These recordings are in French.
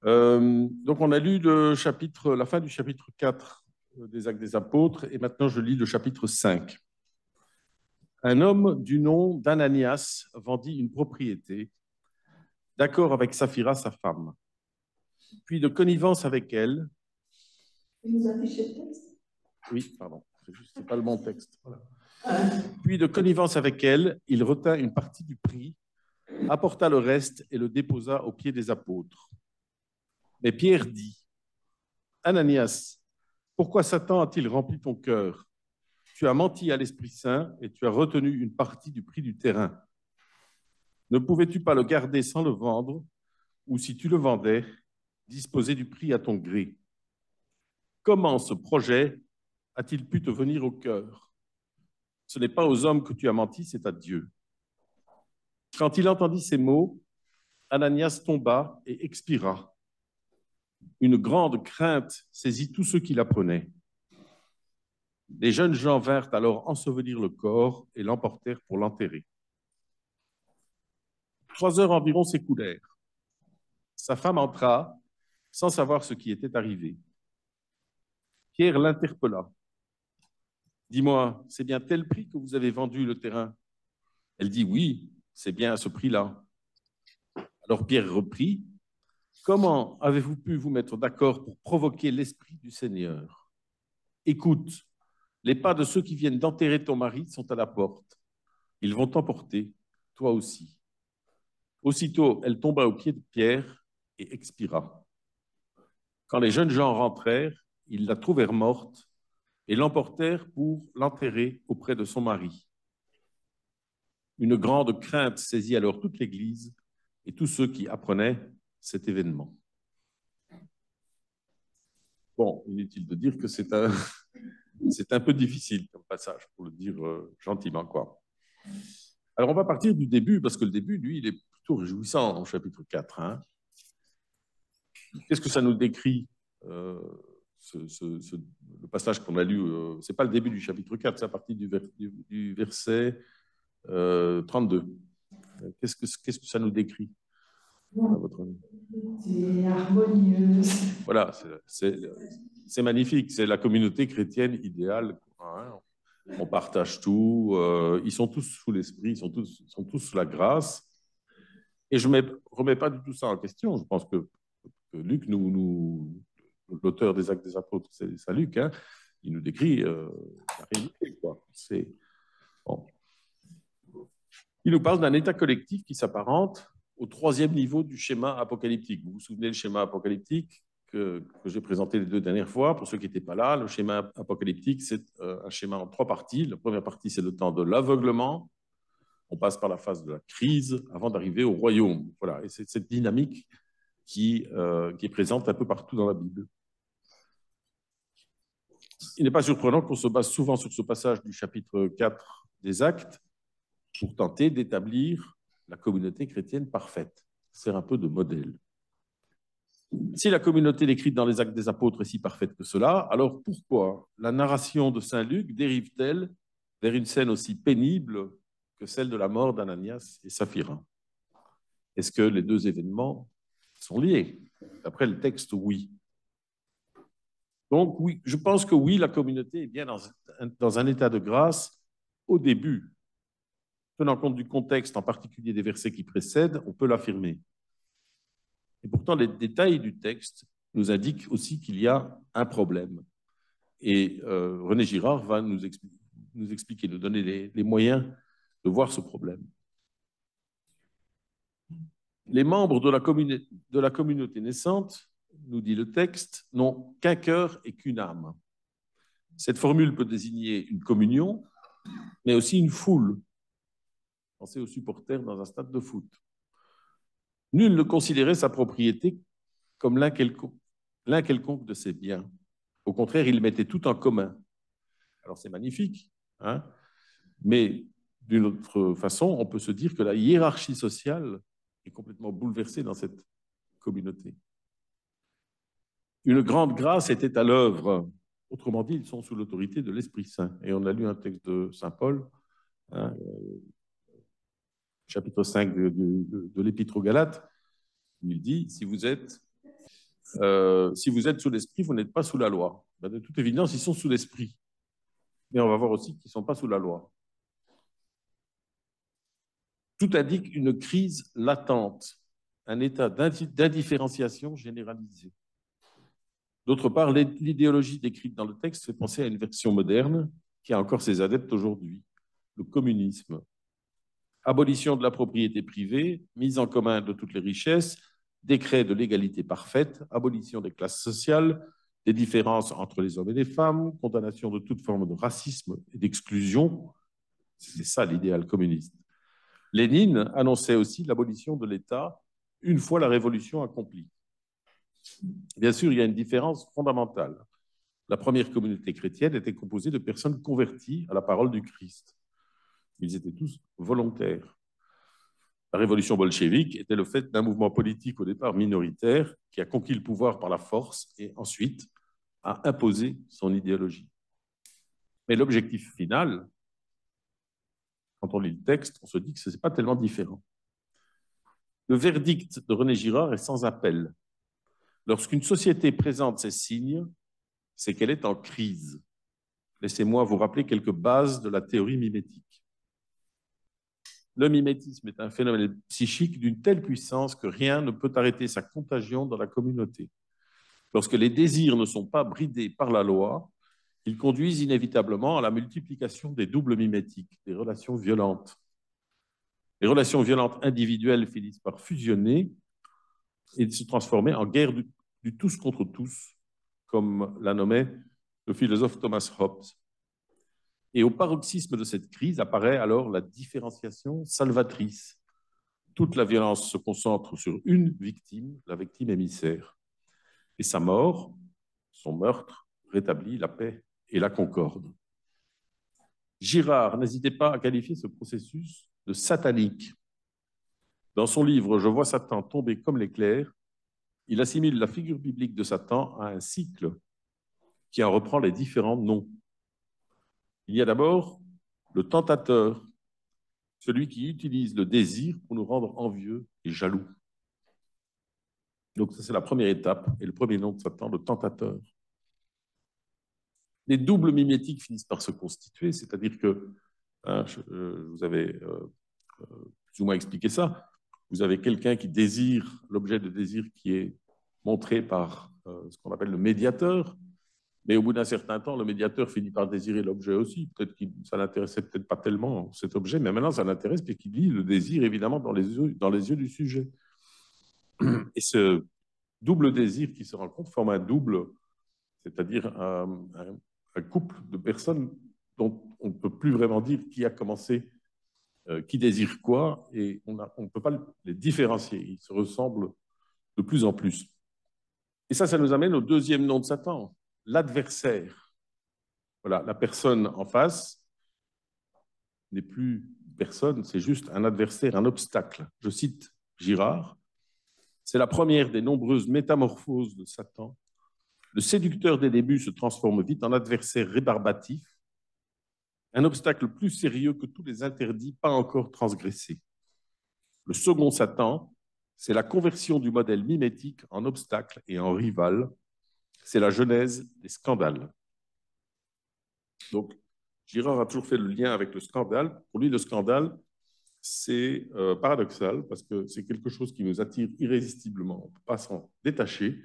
Donc, on a lu la fin du chapitre 4 des Actes des Apôtres, et maintenant je lis le chapitre 5. Un homme du nom d'Ananias vendit une propriété, d'accord avec Saphira, sa femme. Puis, de connivence avec elle. Il nous affiche le texte. Oui, pardon, c'est pas le bon texte. Voilà. Puis, de connivence avec elle, il retint une partie du prix, apporta le reste et le déposa aux pieds des apôtres. Mais Pierre dit, Ananias, pourquoi Satan a-t-il rempli ton cœur? Tu as menti à l'Esprit Saint et tu as retenu une partie du prix du terrain. Ne pouvais-tu pas le garder sans le vendre, ou si tu le vendais, disposer du prix à ton gré? Comment ce projet a-t-il pu te venir au cœur? Ce n'est pas aux hommes que tu as menti, c'est à Dieu. Quand il entendit ces mots, Ananias tomba et expira. Une grande crainte saisit tous ceux qui l'apprenaient. Les jeunes gens vinrent alors ensevelir le corps et l'emportèrent pour l'enterrer. 3 heures environ s'écoulèrent. Sa femme entra sans savoir ce qui était arrivé. Pierre l'interpella. Dis-moi, c'est bien tel prix que vous avez vendu le terrain? Elle dit oui, c'est bien à ce prix-là. Alors Pierre reprit. Comment avez-vous pu vous mettre d'accord pour provoquer l'Esprit du Seigneur? Écoute, les pas de ceux qui viennent d'enterrer ton mari sont à la porte. Ils vont t'emporter, toi aussi. Aussitôt, elle tomba aux pieds de Pierre et expira. Quand les jeunes gens rentrèrent, ils la trouvèrent morte et l'emportèrent pour l'enterrer auprès de son mari. Une grande crainte saisit alors toute l'Église et tous ceux qui apprenaient cet événement. Bon, inutile de dire que c'est un peu difficile comme passage, pour le dire gentiment, quoi. Alors, on va partir du début, parce que le début, lui, il est plutôt réjouissant au chapitre 4. Hein. Qu'est-ce que ça nous décrit, le passage qu'on a lu? Ce n'est pas le début du chapitre 4, c'est à partir du verset 32. Qu'est-ce que ça nous décrit, à votre avis? C'est harmonieux. Voilà, c'est magnifique. C'est la communauté chrétienne idéale. Hein. On partage tout. Ils sont tous sous l'esprit, ils sont tous sous la grâce. Et je ne remets pas du tout ça en question. Je pense que Luc, l'auteur des Actes des Apôtres, c'est Saint Luc, hein, il nous décrit la réalité, quoi. Bon. Il nous parle d'un état collectif qui s'apparente au 3e niveau du schéma apocalyptique. Vous vous souvenez le schéma apocalyptique que j'ai présenté les 2 dernières fois? Pour ceux qui n'étaient pas là, le schéma apocalyptique, c'est un schéma en 3 parties. La première partie, c'est le temps de l'aveuglement. On passe par la phase de la crise avant d'arriver au royaume. Voilà. Et c'est cette dynamique qui est présente un peu partout dans la Bible. Il n'est pas surprenant qu'on se base souvent sur ce passage du chapitre 4 des Actes pour tenter d'établir la communauté chrétienne parfaite. C'est un peu de modèle. Si la communauté décrite dans les Actes des Apôtres est si parfaite que cela, alors pourquoi la narration de Saint Luc dérive-t-elle vers une scène aussi pénible que celle de la mort d'Ananias et Saphira? Est-ce que les 2 événements sont liés? D'après le texte, oui. Donc, oui, je pense que oui, la communauté est bien dans un état de grâce au début. Tenant compte du contexte, en particulier des versets qui précèdent, on peut l'affirmer. Et pourtant, les détails du texte nous indiquent aussi qu'il y a un problème. Et René Girard va nous expliquer, nous donner les moyens de voir ce problème. Les membres de la communauté naissante, nous dit le texte, n'ont qu'un cœur et qu'une âme. Cette formule peut désigner une communion, mais aussi une foule. Pensez aux supporters dans un stade de foot. Nul ne considérait sa propriété comme l'un quelconque de ses biens. Au contraire, il mettait tout en commun. Alors c'est magnifique, hein, mais d'une autre façon, on peut se dire que la hiérarchie sociale est complètement bouleversée dans cette communauté. Une grande grâce était à l'œuvre. Autrement dit, ils sont sous l'autorité de l'Esprit Saint. Et on a lu un texte de Saint Paul, hein, chapitre 5 de l'Épître aux Galates, où il dit, si vous êtes si vous êtes sous l'esprit, vous n'êtes pas sous la loi. Ben, de toute évidence, ils sont sous l'esprit. Mais on va voir aussi qu'ils ne sont pas sous la loi. Tout indique une crise latente, un état d'indifférenciation généralisée. D'autre part, l'idéologie décrite dans le texte fait penser à une version moderne qui a encore ses adeptes aujourd'hui, le communisme. Abolition de la propriété privée, mise en commun de toutes les richesses, décret de l'égalité parfaite, abolition des classes sociales, des différences entre les hommes et les femmes, condamnation de toute forme de racisme et d'exclusion. C'est ça l'idéal communiste. Lénine annonçait aussi l'abolition de l'État une fois la révolution accomplie. Bien sûr, il y a une différence fondamentale. La première communauté chrétienne était composée de personnes converties à la parole du Christ. Ils étaient tous volontaires. La révolution bolchevique était le fait d'un mouvement politique au départ minoritaire qui a conquis le pouvoir par la force et ensuite a imposé son idéologie. Mais l'objectif final, quand on lit le texte, on se dit que ce n'est pas tellement différent. Le verdict de René Girard est sans appel. Lorsqu'une société présente ces signes, c'est qu'elle est en crise. Laissez-moi vous rappeler quelques bases de la théorie mimétique. Le mimétisme est un phénomène psychique d'une telle puissance que rien ne peut arrêter sa contagion dans la communauté. Lorsque les désirs ne sont pas bridés par la loi, ils conduisent inévitablement à la multiplication des doubles mimétiques, des relations violentes. Les relations violentes individuelles finissent par fusionner et se transformer en guerre du tous contre tous, comme l'a nommé le philosophe Thomas Hobbes. Et au paroxysme de cette crise apparaît alors la différenciation salvatrice. Toute la violence se concentre sur une victime, la victime émissaire. Et sa mort, son meurtre, rétablit la paix et la concorde. Girard n'hésitait pas à qualifier ce processus de satanique. Dans son livre « Je vois Satan tomber comme l'éclair », il assimile la figure biblique de Satan à un cycle qui en reprend les différents noms. Il y a d'abord le tentateur, celui qui utilise le désir pour nous rendre envieux et jaloux. Donc ça, c'est la première étape et le premier nom de Satan, le tentateur. Les doubles mimétiques finissent par se constituer, c'est-à-dire que, vous avez plus ou moins expliqué ça, vous avez quelqu'un qui désire, l'objet de désir qui est montré par ce qu'on appelle le médiateur, mais au bout d'un certain temps, le médiateur finit par désirer l'objet aussi. Peut-être que ça l'intéressait peut-être pas tellement, cet objet, mais maintenant ça l'intéresse, puisqu'il lit le désir, évidemment, dans les yeux du sujet. Et ce double désir qui se rencontre forme un double, c'est-à-dire un couple de personnes dont on ne peut plus vraiment dire qui a commencé, qui désire quoi, et on ne peut pas les différencier. Ils se ressemblent de plus en plus. Et ça nous amène au deuxième nom de Satan, l'adversaire. Voilà, la personne en face n'est plus personne, c'est juste un adversaire, un obstacle. Je cite Girard, c'est la première des nombreuses métamorphoses de Satan. Le séducteur des débuts se transforme vite en adversaire rébarbatif, un obstacle plus sérieux que tous les interdits pas encore transgressés. Le second Satan, c'est la conversion du modèle mimétique en obstacle et en rival. C'est la genèse des scandales. Donc, Girard a toujours fait le lien avec le scandale. Pour lui, le scandale, c'est paradoxal parce que c'est quelque chose qui nous attire irrésistiblement. On ne peut pas s'en détacher.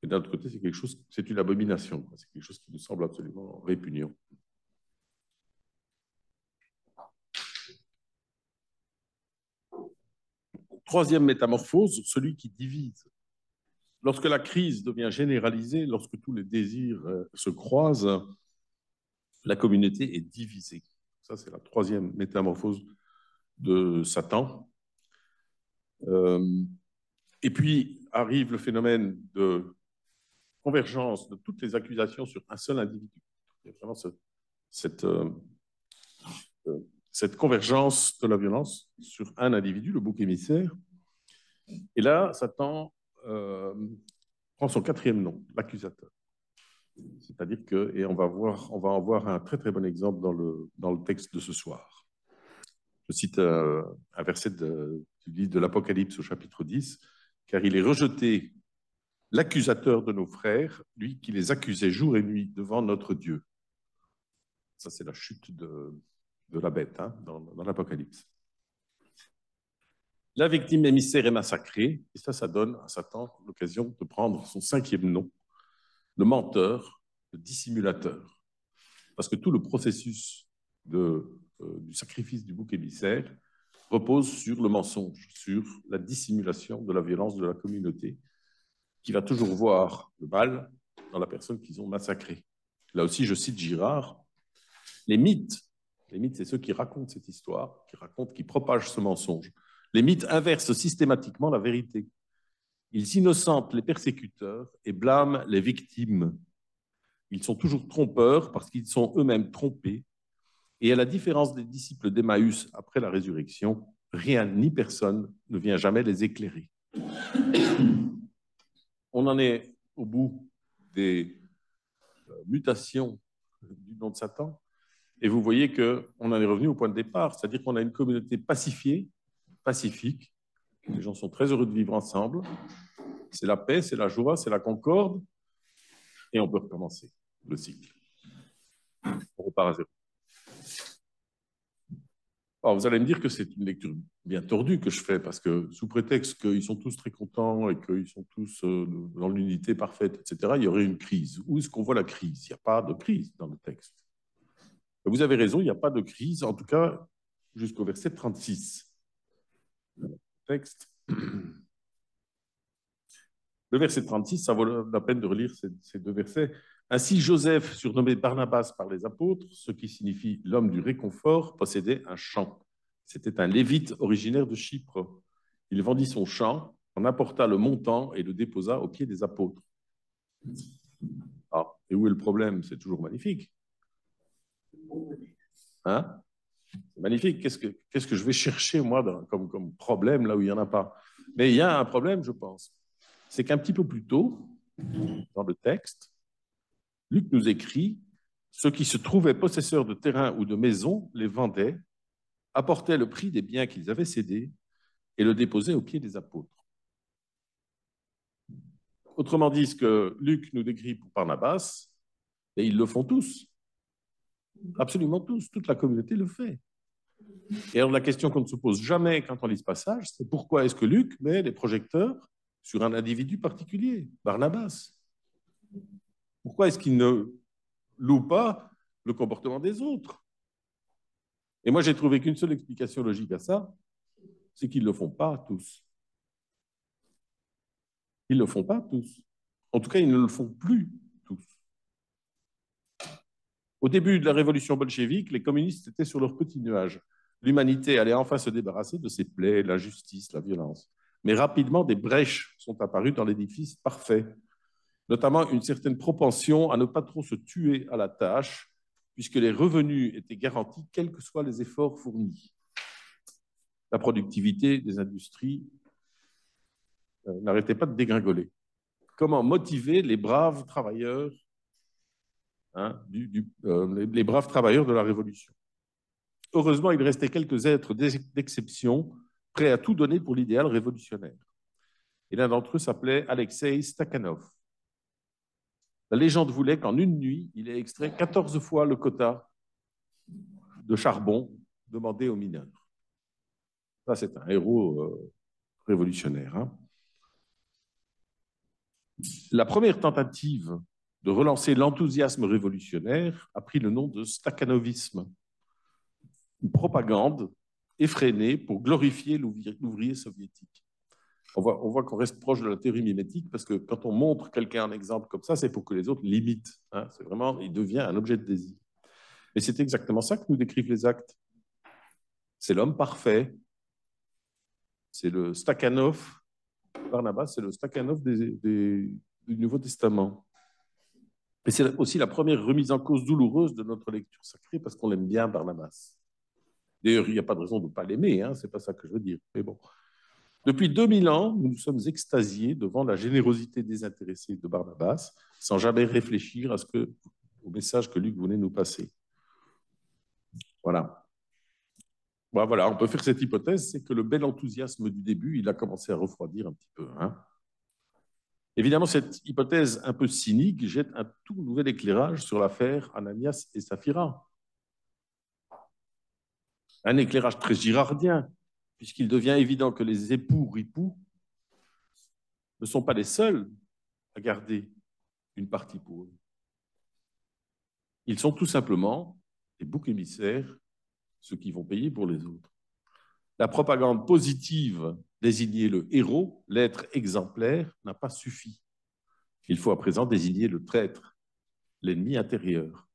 Et d'un autre côté, c'est quelque chose, c'est une abomination. C'est quelque chose qui nous semble absolument répugnant. Troisième métamorphose, celui qui divise. Lorsque la crise devient généralisée, lorsque tous les désirs se croisent, la communauté est divisée. Ça, c'est la troisième métamorphose de Satan. Et puis arrive le phénomène de convergence de toutes les accusations sur un seul individu. Il y a vraiment cette convergence de la violence sur un individu, le bouc émissaire. Et là, Satan prend son quatrième nom, l'accusateur. C'est-à-dire que, et on va en voir un très très bon exemple dans le texte de ce soir. Je cite un verset du livre de l'Apocalypse au chapitre 10, car il est rejeté l'accusateur de nos frères, lui qui les accusait jour et nuit devant notre Dieu. Ça, c'est la chute de la bête hein, dans l'Apocalypse. La victime émissaire est massacrée, et ça donne à Satan l'occasion de prendre son 5e nom, le menteur, le dissimulateur. Parce que tout le processus du sacrifice du bouc émissaire repose sur le mensonge, sur la dissimulation de la violence de la communauté, qui va toujours voir le mal dans la personne qu'ils ont massacrée. Là aussi, je cite Girard, les mythes, c'est ceux qui racontent cette histoire, qui propagent ce mensonge. Les mythes inversent systématiquement la vérité. Ils innocentent les persécuteurs et blâment les victimes. Ils sont toujours trompeurs parce qu'ils sont eux-mêmes trompés. Et à la différence des disciples d'Emmaüs après la résurrection, rien ni personne ne vient jamais les éclairer. On en est au bout des mutations du nom de Satan. Et vous voyez qu'on en est revenu au point de départ, c'est-à-dire qu'on a une communauté pacifiée, pacifique. Les gens sont très heureux de vivre ensemble. C'est la paix, c'est la joie, c'est la concorde. Et on peut recommencer le cycle. On repart à zéro. Alors, vous allez me dire que c'est une lecture bien tordue que je fais, parce que sous prétexte qu'ils sont tous très contents et qu'ils sont tous dans l'unité parfaite, etc., il y aurait une crise. Où est-ce qu'on voit la crise? Il n'y a pas de crise dans le texte. Vous avez raison, il n'y a pas de crise, en tout cas jusqu'au verset 36. Le texte. Le verset 36, ça vaut la peine de relire ces deux versets. Ainsi, Joseph, surnommé Barnabas par les apôtres, ce qui signifie l'homme du réconfort, possédait un champ. C'était un lévite originaire de Chypre. Il vendit son champ, en apporta le montant et le déposa aux pieds des apôtres. Ah, et où est le problème? C'est toujours magnifique. Hein? C'est magnifique. Qu'est-ce que je vais chercher, moi, comme problème, là où il n'y en a pas? Mais il y a un problème, je pense. C'est qu'un petit peu plus tôt, dans le texte, Luc nous écrit « Ceux qui se trouvaient possesseurs de terrains ou de maisons les vendaient, apportaient le prix des biens qu'ils avaient cédés et le déposaient aux pieds des apôtres. » Autrement dit, ce que Luc nous décrit pour Barnabas, et ils le font tous. Absolument tous. Toute la communauté le fait. Et alors la question qu'on ne se pose jamais quand on lit ce passage, c'est pourquoi est-ce que Luc met les projecteurs sur un individu particulier, Barnabas? Pourquoi est-ce qu'il ne loue pas le comportement des autres? Et moi, j'ai trouvé qu'une seule explication logique à ça, c'est qu'ils ne le font pas tous. Ils ne le font pas tous. En tout cas, ils ne le font plus tous. Au début de la révolution bolchevique, les communistes étaient sur leur petit nuage. L'humanité allait enfin se débarrasser de ses plaies, l'injustice, la violence. Mais rapidement, des brèches sont apparues dans l'édifice parfait, notamment une certaine propension à ne pas trop se tuer à la tâche, puisque les revenus étaient garantis quels que soient les efforts fournis. La productivité des industries n'arrêtait pas de dégringoler. Comment motiver les braves travailleurs, les braves travailleurs de la Révolution? Heureusement, il restait quelques êtres d'exception, prêts à tout donner pour l'idéal révolutionnaire. Et l'un d'entre eux s'appelait Alexei Stakhanov. La légende voulait qu'en une nuit, il ait extrait 14 fois le quota de charbon demandé aux mineurs. Ça, c'est un héros révolutionnaire. Hein. La première tentative de relancer l'enthousiasme révolutionnaire a pris le nom de stakhanovisme, une propagande effrénée pour glorifier l'ouvrier soviétique. On voit qu'on reste proche de la théorie mimétique parce que quand on montre quelqu'un un exemple comme ça, c'est pour que les autres l'imitent. Hein. C'est vraiment, il devient un objet de désir. Et c'est exactement ça que nous décrivent les actes. C'est l'homme parfait. C'est le Stakhanov, Barnabas, c'est le Stakhanov du Nouveau Testament. Et c'est aussi la première remise en cause douloureuse de notre lecture sacrée parce qu'on l'aime bien, Barnabas. D'ailleurs, il n'y a pas de raison de ne pas l'aimer, hein, c'est pas ça que je veux dire. Mais bon. Depuis 2000 ans, nous nous sommes extasiés devant la générosité désintéressée de Barnabas, sans jamais réfléchir au message que Luc voulait nous passer. Voilà. Bon, voilà, on peut faire cette hypothèse, c'est que le bel enthousiasme du début, il a commencé à refroidir un petit peu. Hein. Évidemment, cette hypothèse un peu cynique jette un tout nouvel éclairage sur l'affaire Ananias et Saphira. Un éclairage très girardien, puisqu'il devient évident que les époux ripoux ne sont pas les seuls à garder une partie pour eux. Ils sont tout simplement les boucs émissaires, ceux qui vont payer pour les autres. La propagande positive désigner le héros, l'être exemplaire, n'a pas suffi. Il faut à présent désigner le traître, l'ennemi intérieur.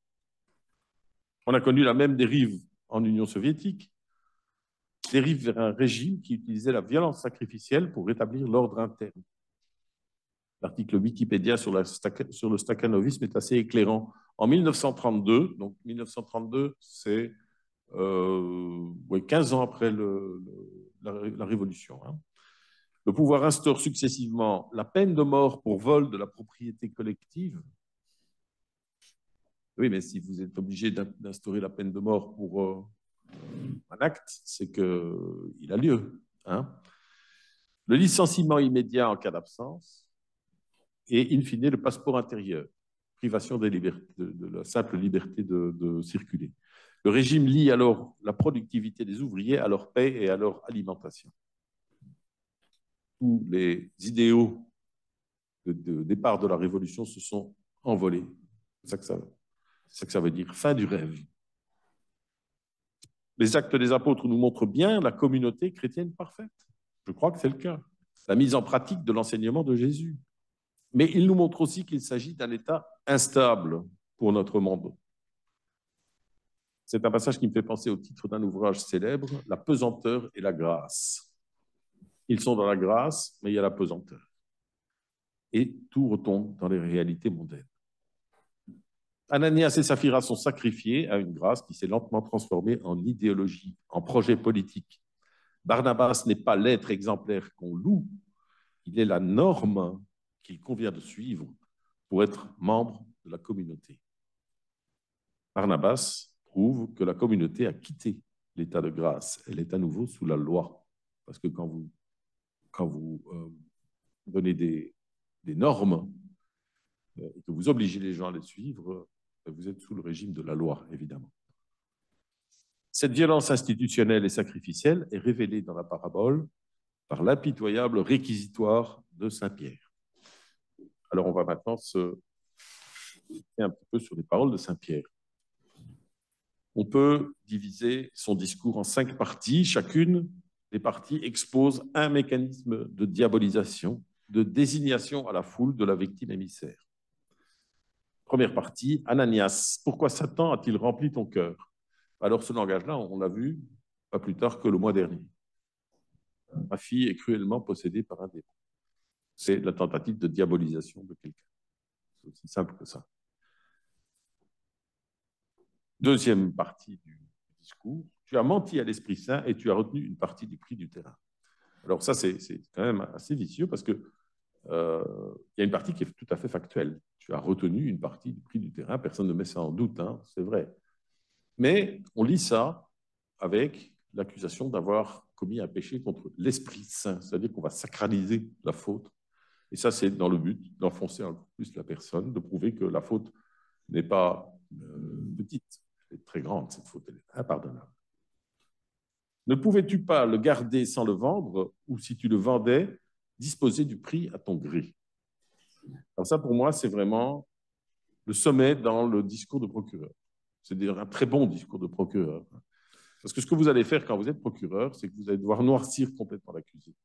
On a connu la même dérive en Union soviétique, dérive vers un régime qui utilisait la violence sacrificielle pour rétablir l'ordre interne. L'article Wikipédia sur le stakhanovisme est assez éclairant. En 1932, donc 1932, c'est 15 ans après la Révolution, hein, le pouvoir instaure successivement la peine de mort pour vol de la propriété collective. Oui, mais si vous êtes obligé d'instaurer la peine de mort pour un acte, c'est qu'il a lieu. Hein. Le licenciement immédiat en cas d'absence et, in fine, le passeport intérieur, privation des libertés, de la simple liberté de circuler. Le régime lie alors la productivité des ouvriers à leur paie et à leur alimentation. Tous les idéaux de départ de la Révolution se sont envolés. C'est ça que ça veut dire. Fin du rêve. Les actes des apôtres nous montrent bien la communauté chrétienne parfaite. Je crois que c'est le cas. La mise en pratique de l'enseignement de Jésus. Mais il nous montre aussi qu'il s'agit d'un état instable pour notre monde. C'est un passage qui me fait penser au titre d'un ouvrage célèbre, La pesanteur et la grâce. Ils sont dans la grâce, mais il y a la pesanteur. Et tout retombe dans les réalités mondaines. Ananias et Saphira sont sacrifiés à une grâce qui s'est lentement transformée en idéologie, en projet politique. Barnabas n'est pas l'être exemplaire qu'on loue, il est la norme qu'il convient de suivre pour être membre de la communauté. Barnabas prouve que la communauté a quitté l'état de grâce, elle est à nouveau sous la loi. Parce que quand vous donnez des normes et que vous obligez les gens à les suivre, vous êtes sous le régime de la loi, évidemment. Cette violence institutionnelle et sacrificielle est révélée dans la parabole par l'impitoyable réquisitoire de Saint-Pierre. Alors, on va maintenant se faire un petit peu sur les paroles de Saint-Pierre. On peut diviser son discours en 5 parties. Chacune des parties expose un mécanisme de diabolisation, de désignation à la foule de la victime émissaire. Première partie, Ananias, pourquoi Satan a-t-il rempli ton cœur? Alors, ce langage-là, on l'a vu pas plus tard que le mois dernier. Ma fille est cruellement possédée par un démon. C'est la tentative de diabolisation de quelqu'un. C'est aussi simple que ça. Deuxième partie du discours, tu as menti à l'Esprit Saint et tu as retenu une partie du prix du terrain. Alors ça, c'est quand même assez vicieux parce qu'il y a une partie qui est tout à fait factuelle. Tu as retenu une partie du prix du terrain, personne ne met ça en doute, hein, c'est vrai. Mais on lit ça avec l'accusation d'avoir commis un péché contre l'Esprit Saint, c'est-à-dire qu'on va sacraliser la faute. Et ça, c'est dans le but d'enfoncer encore plus la personne, de prouver que la faute n'est pas petite, elle est très grande, cette faute, elle est impardonnable. Ne pouvais-tu pas le garder sans le vendre, ou si tu le vendais, disposer du prix à ton gré? Alors ça, pour moi, c'est vraiment le sommet dans le discours de procureur. C'est d'ailleurs un très bon discours de procureur. Parce que ce que vous allez faire quand vous êtes procureur, c'est que vous allez devoir noircir complètement l'accusé.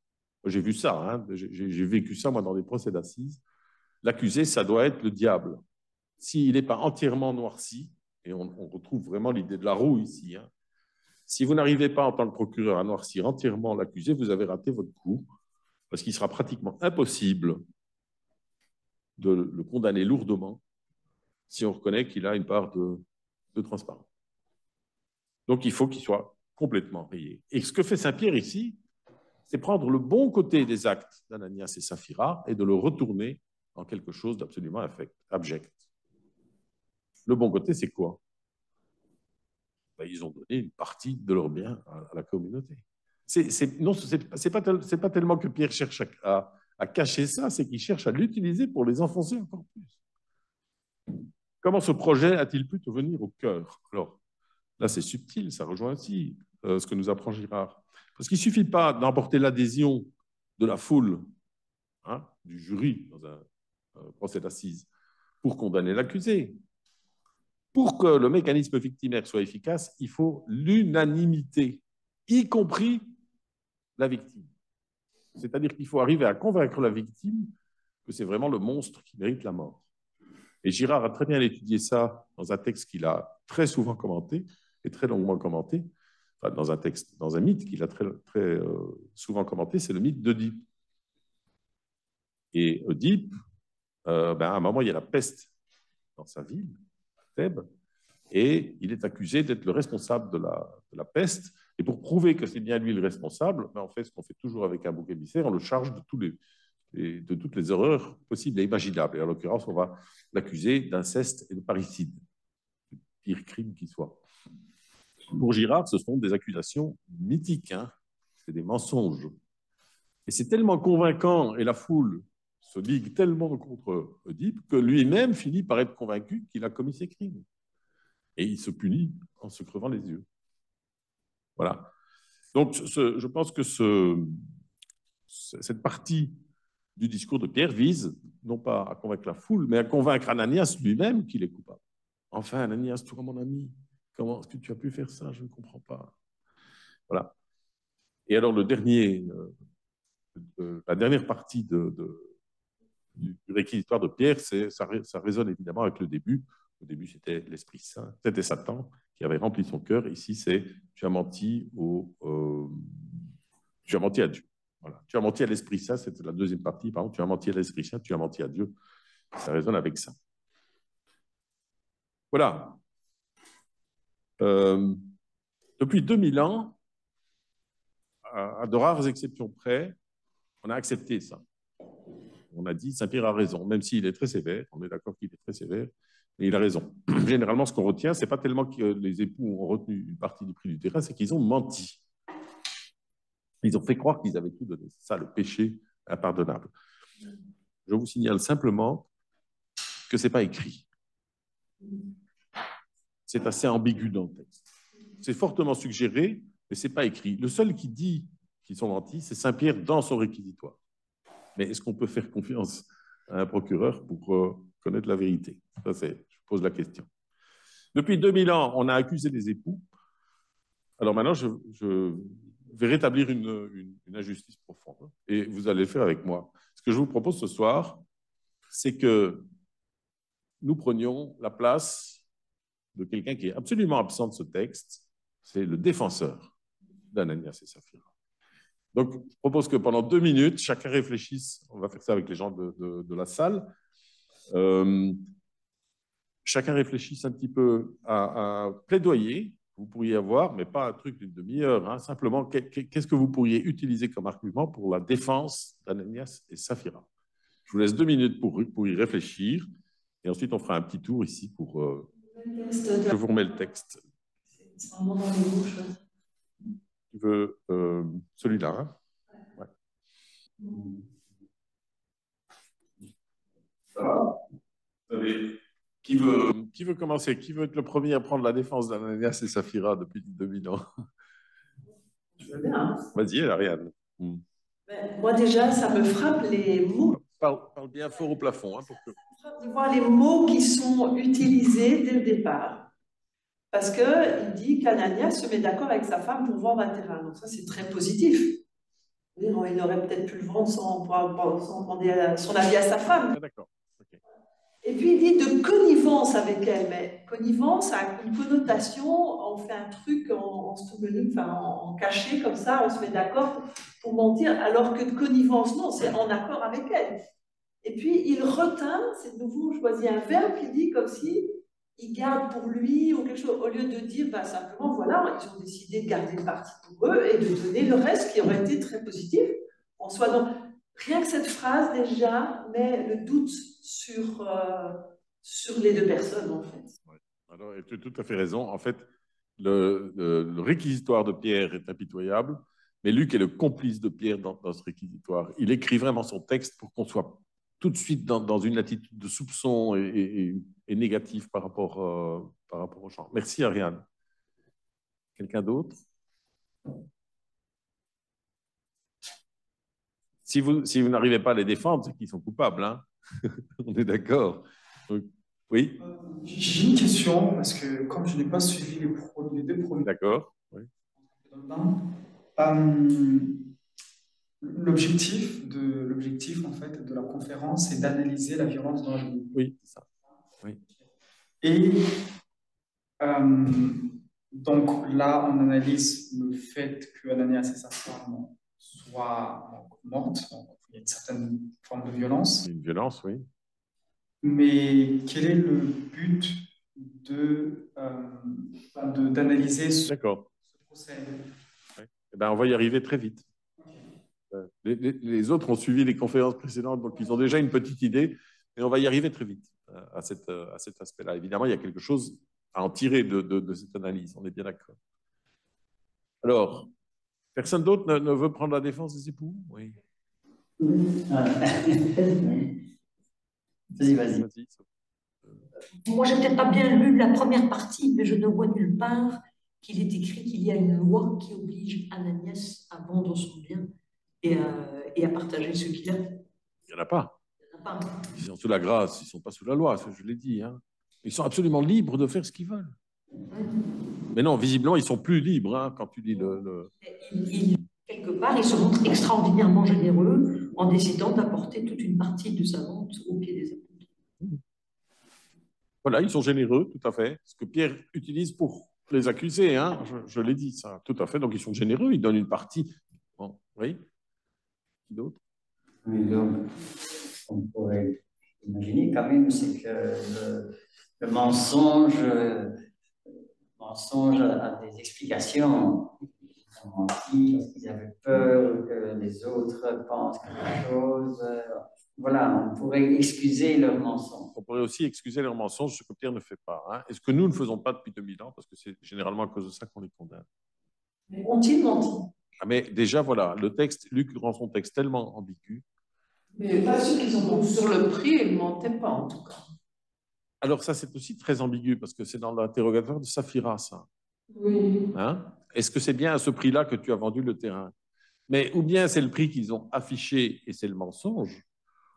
J'ai vu ça, hein, j'ai vécu ça, moi, dans des procès d'assises. L'accusé, ça doit être le diable. S'il n'est pas entièrement noirci, et on retrouve vraiment l'idée de la roue ici, hein, si vous n'arrivez pas en tant que procureur à noircir entièrement l'accusé, vous avez raté votre coup, parce qu'il sera pratiquement impossible de le condamner lourdement si on reconnaît qu'il a une part de transparence. Donc, il faut qu'il soit complètement rayé. Et ce que fait Saint-Pierre ici, c'est prendre le bon côté des actes d'Ananias et Saphira et de le retourner en quelque chose d'absolument abject. Le bon côté, c'est quoi? Ben, ils ont donné une partie de leurs biens à la communauté. Non, c'est pas tellement que Pierre cherche à cacher ça, c'est qu'il cherche à l'utiliser pour les enfoncer encore plus. Comment ce projet a-t-il pu te venir au cœur? Alors, là, c'est subtil, ça rejoint aussi ce que nous apprend Girard. Parce qu'il ne suffit pas d'emporter l'adhésion de la foule, hein, du jury dans un procès d'assises, pour condamner l'accusé. Pour que le mécanisme victimaire soit efficace, il faut l'unanimité, y compris la victime. C'est-à-dire qu'il faut arriver à convaincre la victime que c'est vraiment le monstre qui mérite la mort. Et Girard a très bien étudié ça dans un texte qu'il a très souvent commenté et très longuement commenté, enfin, dans un texte, dans un mythe qu'il a très souvent commenté, c'est le mythe d'Œdipe. Et Oedipe, à un moment, il y a la peste dans sa ville, Thèbes, et il est accusé d'être le responsable de la peste. Et pour prouver que c'est bien lui le responsable, on fait ce qu'on fait toujours avec un bouc émissaire, on le charge de toutes les horreurs possibles et imaginables. Et en l'occurrence, on va l'accuser d'inceste et de parricide, le pire crime qui soit. Pour Girard, ce sont des accusations mythiques, hein. C'est des mensonges. Et c'est tellement convaincant, et la foule se ligue tellement contre Oedipe, que lui-même finit par être convaincu qu'il a commis ces crimes. Et il se punit en se crevant les yeux. Voilà. Donc, je pense que cette partie du discours de Pierre vise non pas à convaincre la foule, mais à convaincre Ananias lui-même qu'il est coupable. Enfin, Ananias, toi, mon ami, comment est-ce que tu as pu faire ça? Je ne comprends pas. Voilà. Et alors, la dernière partie du réquisitoire de Pierre, ça résonne évidemment avec le début. Au début, c'était l'Esprit Saint, c'était Satan qui avait rempli son cœur. Ici, c'est tu as menti tu as menti à Dieu. Voilà. Tu as menti à l'Esprit Saint, c'était la deuxième partie. Pardon, tu as menti à l'Esprit Saint, tu as menti à Dieu. Ça résonne avec ça. Voilà. Depuis 2000 ans, à de rares exceptions près, on a accepté ça. On a dit Saint-Pierre a raison, même s'il est très sévère. On est d'accord qu'il est très sévère, mais il a raison. Généralement, ce qu'on retient, ce n'est pas tellement que les époux ont retenu une partie du prix du terrain, c'est qu'ils ont menti. Ils ont fait croire qu'ils avaient tout donné. C'est ça, le péché impardonnable. Je vous signale simplement que ce n'est pas écrit. C'est assez ambigu dans le texte. C'est fortement suggéré, mais ce n'est pas écrit. Le seul qui dit qu'ils sont mentis, c'est Saint-Pierre dans son réquisitoire. Mais est-ce qu'on peut faire confiance à un procureur pour connaître la vérité? Ça, je pose la question. Depuis 2000 ans, on a accusé les époux. Alors maintenant, je vais rétablir une injustice profonde. Et vous allez le faire avec moi. Ce que je vous propose ce soir, c'est que nous prenions la place de quelqu'un qui est absolument absent de ce texte. C'est le défenseur d'Ananias et Saphira. Donc, je propose que pendant 2 minutes, chacun réfléchisse. On va faire ça avec les gens de la salle. Chacun réfléchisse un petit peu à un plaidoyer que vous pourriez avoir, mais pas un truc d'une demi-heure. Hein, simplement, qu'est-ce que vous pourriez utiliser comme argument pour la défense d'Ananias et Saphira? Je vous laisse 2 minutes pour y réfléchir. Et ensuite, on fera un petit tour ici pour... je vous remets le texte. C'est vraiment dans les bouches. Tu veux celui-là, hein? Ouais. Ça va? Qui veut commencer? Qui veut être le premier à prendre la défense d'Ananias et Saphira depuis 2000 ans? Je veux bien. Hein. Vas-y, Ariane. Moi, déjà, ça me frappe les mots. Parle bien fort au plafond. Hein, pour que... Ça me frappe de voir les mots qui sont utilisés dès le départ. Parce qu'il dit qu'Ananias se met d'accord avec sa femme pour vendre un terrain. Donc ça, c'est très positif. Il aurait peut-être pu le vendre sans demander son avis à sa femme. Ah, d'accord. Okay. Et puis il dit de connivence avec elle. Mais connivence a une connotation, on fait un truc en stummeling, enfin en caché comme ça, on se met d'accord pour mentir, alors que de connivence, non, c'est en accord avec elle. Et puis il retint, c'est de nouveau choisi un verbe qui dit comme si il garde pour lui ou quelque chose, au lieu de dire simplement, voilà, ils ont décidé de garder une partie pour eux et de donner le reste qui aurait été très positif. En soi, donc, rien que cette phrase déjà met le doute sur les deux personnes, en fait. Ouais. Alors, tu as tout à fait raison. En fait, le réquisitoire de Pierre est impitoyable. Mais Luc est le complice de Pierre dans ce réquisitoire. Il écrit vraiment son texte pour qu'on soit tout de suite dans une attitude de soupçon et négative par rapport au genre. Merci, Ariane. Quelqu'un d'autre? Si vous n'arrivez pas à les défendre, c'est qu'ils sont coupables. Hein. On est d'accord. Oui? J'ai une question, parce que comme je n'ai pas suivi les deux premiers. D'accord. Oui. L'objectif en fait de la conférence, c'est d'analyser la violence dans la vie. Oui, c'est ça. Oui. Et donc là, on analyse le fait que Ananias et sa femme soient mortes. Il y a une certaine forme de violence. Une violence, oui. Mais quel est le but d'analyser ce procès? Eh ben, on va y arriver très vite. Les autres ont suivi les conférences précédentes, donc ils ont déjà une petite idée, mais on va y arriver très vite à cet aspect-là. Évidemment, il y a quelque chose à en tirer de cette analyse, on est bien d'accord. Alors, personne d'autre ne veut prendre la défense des époux? Oui. Vas-y. Moi, j'ai peut-être pas bien lu la première partie, mais je ne vois nulle part qu'il est écrit qu'il y a une loi qui oblige Ananias à vendre son bien et à partager ce qu'il a. Il n'y en a pas. Ils sont sous la grâce, ils ne sont pas sous la loi, je l'ai dit. Hein. Ils sont absolument libres de faire ce qu'ils veulent. Mais non, visiblement, ils sont plus libres hein, quand tu lis quelque part, il se montre extraordinairement généreux en décidant d'apporter toute une partie de sa vente au pied des apôtres. Voilà, ils sont généreux, tout à fait. Ce que Pierre utilise pour les accuser, hein, je l'ai dit, ça, tout à fait. Donc, ils sont généreux, ils donnent une partie. Bon, oui. Qui d'autre? Oui, donc, on pourrait imaginer quand même, c'est que le mensonge a des explications. Ils ont menti parce qu'ils avaient peur que les autres pensent quelque chose. Voilà, on pourrait excuser leur mensonge. On pourrait aussi excuser leurs mensonges, ce que Pierre ne fait pas. Hein. Et ce que nous ne faisons pas depuis 2000 ans, parce que c'est généralement à cause de ça qu'on les condamne. Mais ont-ils menti? Ah, mais déjà, voilà, le texte, Luc rend son texte tellement ambigu. Mais pas ceux qui sont sur le prix, ils ne mentaient pas, en tout cas. Alors ça, c'est aussi très ambigu, parce que c'est dans l'interrogatoire de Saphira, ça. Oui. Hein? Est-ce que c'est bien à ce prix-là que tu as vendu le terrain? Mais ou bien c'est le prix qu'ils ont affiché et c'est le mensonge,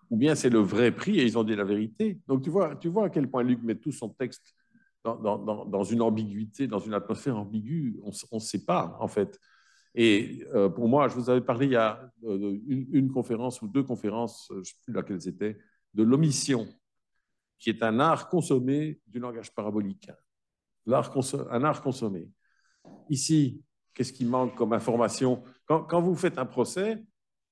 ou bien c'est le vrai prix et ils ont dit la vérité. Donc tu vois à quel point Luc met tout son texte dans une ambiguïté, dans une atmosphère ambiguë. On ne sait pas, en fait. Et pour moi, je vous avais parlé il y a une conférence ou deux conférences, je ne sais plus laquelle c'était, de l'omission, qui est un art consommé du langage parabolique. Un art consommé. Ici, qu'est-ce qui manque comme information? Quand vous faites un procès,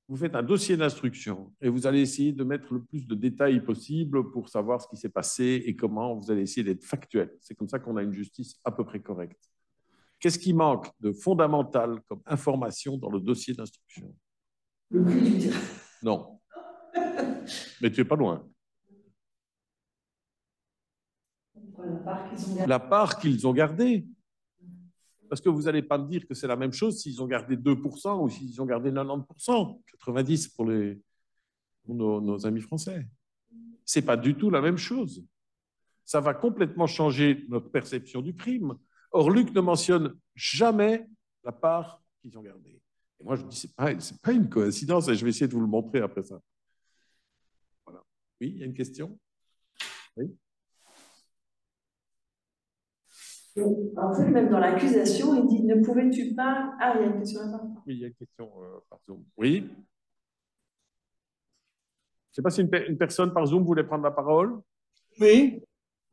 vous faites un dossier d'instruction et vous allez essayer de mettre le plus de détails possible pour savoir ce qui s'est passé et comment. Vous allez essayer d'être factuel. C'est comme ça qu'on a une justice à peu près correcte. Qu'est-ce qui manque de fondamental comme information dans le dossier d'instruction? Le prix du terrain. Non. Mais tu n'es pas loin. La part qu'ils ont gardée. Parce que vous n'allez pas me dire que c'est la même chose s'ils ont gardé 2% ou s'ils ont gardé 90%, 90% pour nos amis français. Ce n'est pas du tout la même chose. Ça va complètement changer notre perception du crime. Or, Luc ne mentionne jamais la part qu'ils ont gardée. Et moi, je dis, ce n'est pas une coïncidence, et je vais essayer de vous le montrer après ça. Voilà. Oui, il y a une question? Oui. En fait, même dans l'accusation, il dit, ne pouvais-tu pas... Ah, il y a une question là-bas. Oui, il y a une question par Zoom. Oui. Je ne sais pas si une personne par Zoom voulait prendre la parole. Oui.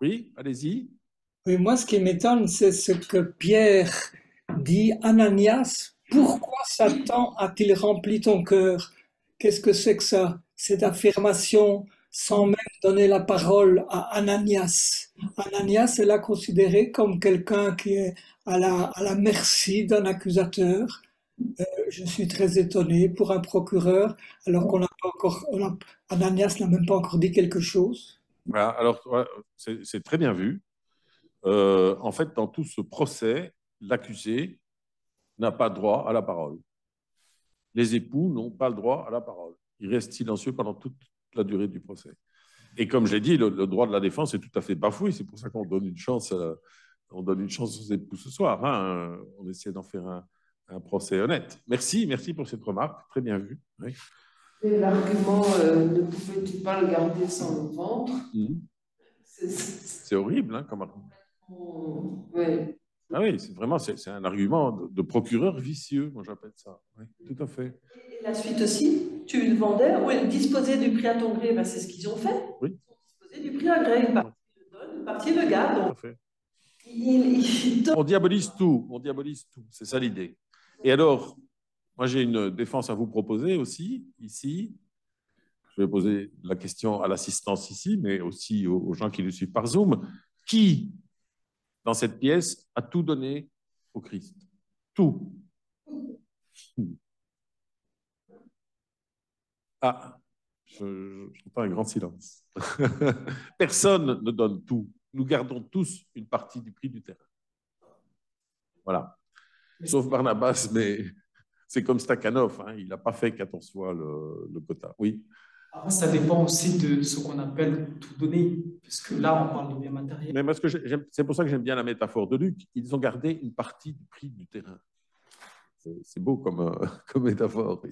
Oui, allez-y. Oui, moi, ce qui m'étonne, c'est ce que Pierre dit, Ananias, pourquoi Satan a-t-il rempli ton cœur? Qu'est-ce que c'est que ça? Cette affirmation sans même donner la parole à Ananias. Ananias est là considéré comme quelqu'un qui est à la merci d'un accusateur. Je suis très étonné pour un procureur, alors qu'on n'a pas encore, Ananias n'a même pas encore dit quelque chose. Voilà, alors, c'est très bien vu. En fait, dans tout ce procès, l'accusé n'a pas droit à la parole. les époux n'ont pas le droit à la parole. Ils restent silencieux pendant toute la durée du procès. Et comme j'ai dit, le droit de la défense est tout à fait bafoué. C'est pour ça qu'on donne une chance, aux époux ce soir. Hein. On essaie d'en faire un procès honnête. Merci pour cette remarque. Très bien vu. Oui. Et l'argument, ne pouvais-tu pas le garder sans le ventre? C'est horrible, hein, comme argument. Ouais. Ah oui, c'est un argument de procureur vicieux, moi j'appelle ça. Oui, tout à fait. Et la suite aussi, tu le vendais, oui, disposer du prix à ton gré, ben c'est ce qu'ils ont fait. Oui. Disposer du prix à gré, une partie le donne, une partie le garde. Tout à fait. On diabolise tout, c'est ça l'idée. Et alors, moi j'ai une défense à vous proposer aussi, ici. Je vais poser la question à l'assistance ici, mais aussi aux gens qui nous suivent par Zoom. Qui, dans cette pièce, a tout donné au Christ? Tout. Ah, j'entends un grand silence. Personne ne donne tout. Nous gardons tous une partie du prix du terrain. Voilà. Sauf Barnabas, mais c'est comme Stakhanov, hein, il n'a pas fait 14 fois le quota. Oui. Après, ça dépend aussi de ce qu'on appelle tout donner, parce que là, on parle de biens matériels. Mais parce que c'est pour ça que j'aime bien la métaphore de Luc. Ils ont gardé une partie du prix du terrain. C'est beau comme métaphore.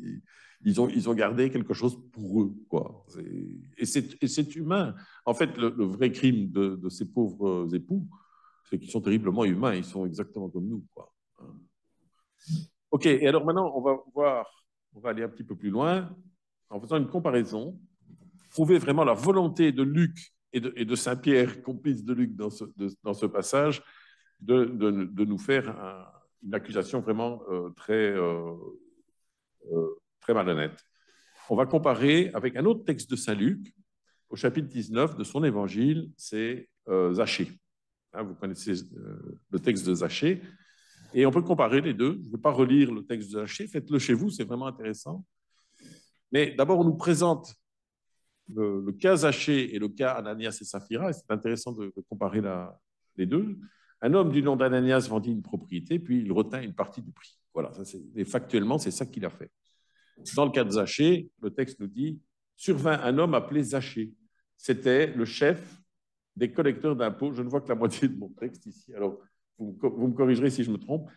Ils ont gardé quelque chose pour eux, quoi. Et c'est humain. En fait, le vrai crime de ces pauvres époux, c'est qu'ils sont terriblement humains. Ils sont exactement comme nous, quoi. OK, et alors maintenant, on va aller un petit peu plus loin en faisant une comparaison, prouver vraiment la volonté de Luc et de Saint-Pierre, complice de Luc dans ce passage, de nous faire une accusation vraiment très malhonnête. On va comparer avec un autre texte de Saint-Luc, au chapitre 19 de son évangile, c'est Zachée. Hein, vous connaissez le texte de Zachée. Et on peut comparer les deux. Je ne vais pas relire le texte de Zachée, faites-le chez vous, c'est vraiment intéressant. Mais d'abord, on nous présente le cas Zachée et le cas Ananias et Saphira, et c'est intéressant de comparer les deux. Un homme du nom d'Ananias vendit une propriété, puis il retint une partie du prix. Voilà, et factuellement, c'est ça qu'il a fait. Dans le cas de Zachée, le texte nous dit « Survint un homme appelé Zachée. C'était le chef des collecteurs d'impôts. » Je ne vois que la moitié de mon texte ici, alors vous me corrigerez si je me trompe.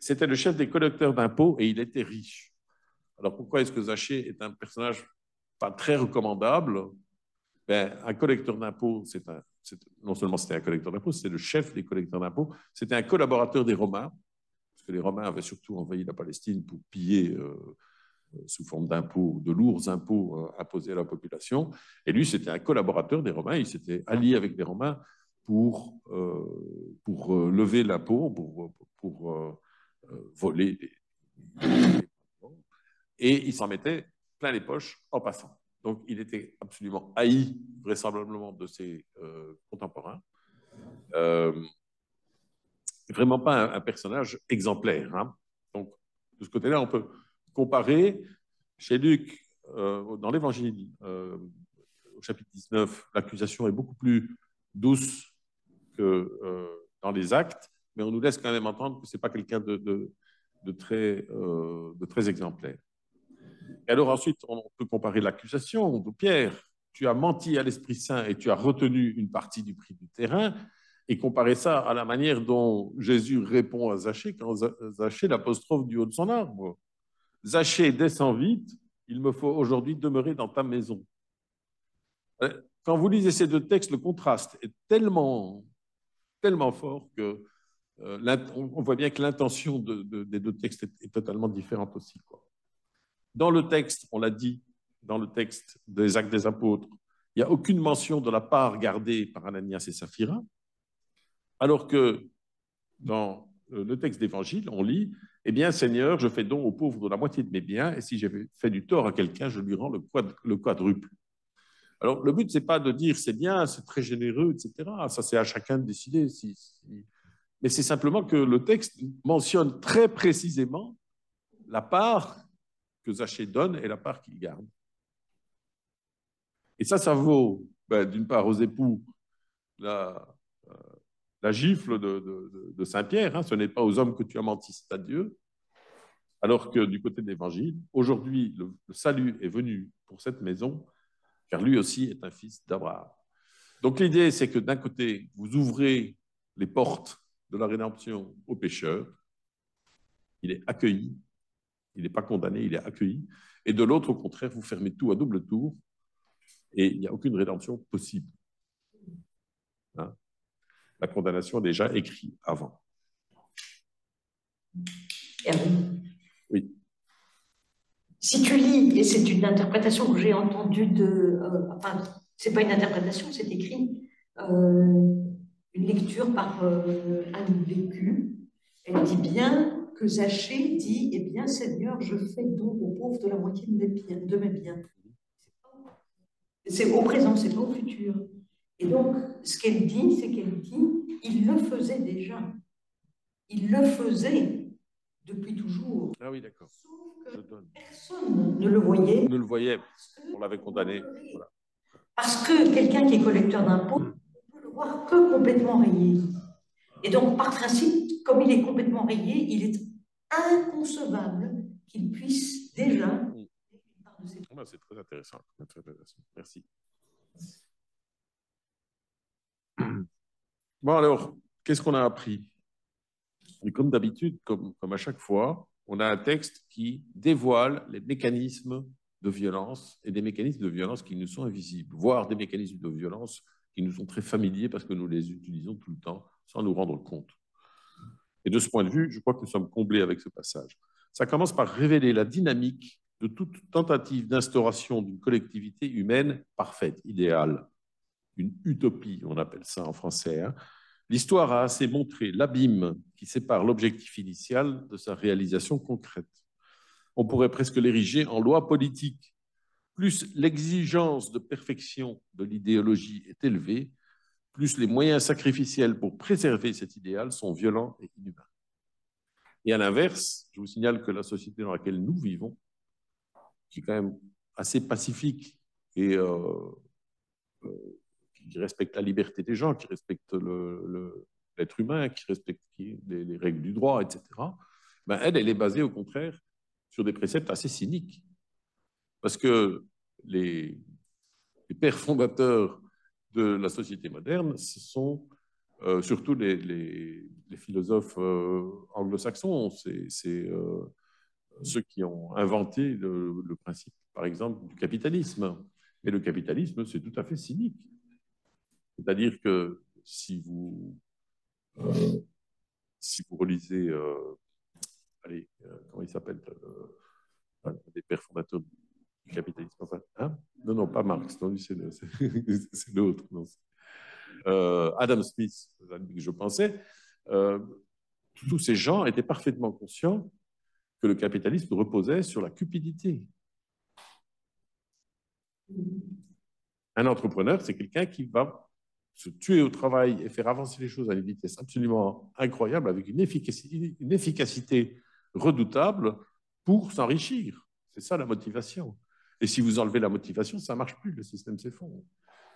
C'était le chef des collecteurs d'impôts et il était riche. Alors pourquoi est-ce que Zachée est un personnage pas très recommandable? Un collecteur d'impôts, non seulement c'était un collecteur d'impôts, c'était le chef des collecteurs d'impôts, c'était un collaborateur des Romains, parce que les Romains avaient surtout envahi la Palestine pour piller sous forme d'impôts, de lourds impôts imposés à la population. Et lui, c'était un collaborateur des Romains, il s'était allié avec les Romains pour lever l'impôt, pour voler et il s'en mettait plein les poches en passant. Donc, il était absolument haï, vraisemblablement, de ses contemporains. Vraiment pas un personnage exemplaire. Hein. Donc, de ce côté-là, on peut comparer chez Luc, dans l'Évangile, au chapitre 19, l'accusation est beaucoup plus douce que dans les actes, mais on nous laisse quand même entendre que ce n'est pas quelqu'un de très exemplaire. Et alors ensuite, on peut comparer l'accusation de Pierre. Tu as menti à l'Esprit Saint et tu as retenu une partie du prix du terrain, et comparer ça à la manière dont Jésus répond à Zachée quand Zachée l'apostrophe du haut de son arbre. Zachée, descends vite, il me faut aujourd'hui demeurer dans ta maison. Quand vous lisez ces deux textes, le contraste est tellement fort que on voit bien que l'intention des deux textes est totalement différente aussi, quoi. Dans le texte, on l'a dit, dans le texte des Actes des Apôtres, il n'y a aucune mention de la part gardée par Ananias et Saphira, alors que dans le texte d'Évangile, on lit « Eh bien, Seigneur, je fais don aux pauvres de la moitié de mes biens, et si j'ai fait du tort à quelqu'un, je lui rends le quadruple. » Alors, le but, ce n'est pas de dire « c'est bien, c'est très généreux, etc. » Ça, c'est à chacun de décider. Mais c'est simplement que le texte mentionne très précisément la part que Zachée donne et la part qu'il garde. Et ça vaut, d'une part, aux époux, la gifle de Saint-Pierre. Hein, ce n'est pas aux hommes que tu as menti, c'est à Dieu. Alors que du côté de l'Évangile, aujourd'hui, le salut est venu pour cette maison, car lui aussi est un fils d'Abraham. Donc l'idée, c'est que d'un côté, vous ouvrez les portes de la rédemption aux pécheurs, il est accueilli, il n'est pas condamné, il est accueilli, et de l'autre, au contraire, vous fermez tout à double tour, et il n'y a aucune rédemption possible. Hein? La condamnation est déjà écrite avant. Oui. Si tu lis, et c'est une interprétation que j'ai entendue enfin, c'est pas une interprétation, c'est écrit, une lecture par Anne Bécu, elle dit bien que Zachée dit, eh bien Seigneur, je fais don aux pauvres de la moitié de mes biens. C'est au présent, c'est pas au futur. Et donc, ce qu'elle dit, c'est qu'elle dit, il le faisait déjà. Il le faisait depuis toujours. Ah oui, d'accord. Personne ne le voyait. Ne le voyait, on l'avait condamné. Voilà. Parce que quelqu'un qui est collecteur d'impôts ne peut le voir que complètement rayé. Et donc, par principe, comme il est complètement rayé, il est inconcevable qu'il puisse déjà... C'est très intéressant. Merci. Bon, alors, qu'est-ce qu'on a appris? Et comme d'habitude, comme à chaque fois, on a un texte qui dévoile les mécanismes de violence et des mécanismes de violence qui nous sont invisibles, voire des mécanismes de violence qui nous sont très familiers parce que nous les utilisons tout le temps sans nous rendre compte. Et de ce point de vue, je crois que nous sommes comblés avec ce passage. Ça commence par révéler la dynamique de toute tentative d'instauration d'une collectivité humaine parfaite, idéale. Une utopie, on appelle ça en français. Hein. L'histoire a assez montré l'abîme qui sépare l'objectif initial de sa réalisation concrète. On pourrait presque l'ériger en loi politique. Plus l'exigence de perfection de l'idéologie est élevée, plus les moyens sacrificiels pour préserver cet idéal sont violents et inhumains. Et à l'inverse, je vous signale que la société dans laquelle nous vivons, qui est quand même assez pacifique et qui respecte la liberté des gens, qui respecte l'être humain, qui respecte les règles du droit, etc., ben elle est basée au contraire sur des préceptes assez cyniques. Parce que les pères fondateurs de la société moderne, ce sont surtout les philosophes anglo-saxons, c'est ceux qui ont inventé le principe, par exemple, du capitalisme. Et le capitalisme, c'est tout à fait cynique. C'est-à-dire que si vous relisez, comment il s'appelle, des pères fondateurs du capitalisme, enfin, hein? Non, pas Marx, non, c'est l'autre. Adam Smith, que je pensais, tous ces gens étaient parfaitement conscients que le capitalisme reposait sur la cupidité. Un entrepreneur, c'est quelqu'un qui va se tuer au travail et faire avancer les choses à une vitesse absolument incroyable, avec une efficacité redoutable pour s'enrichir. C'est ça la motivation. Et si vous enlevez la motivation, ça ne marche plus, le système s'effondre.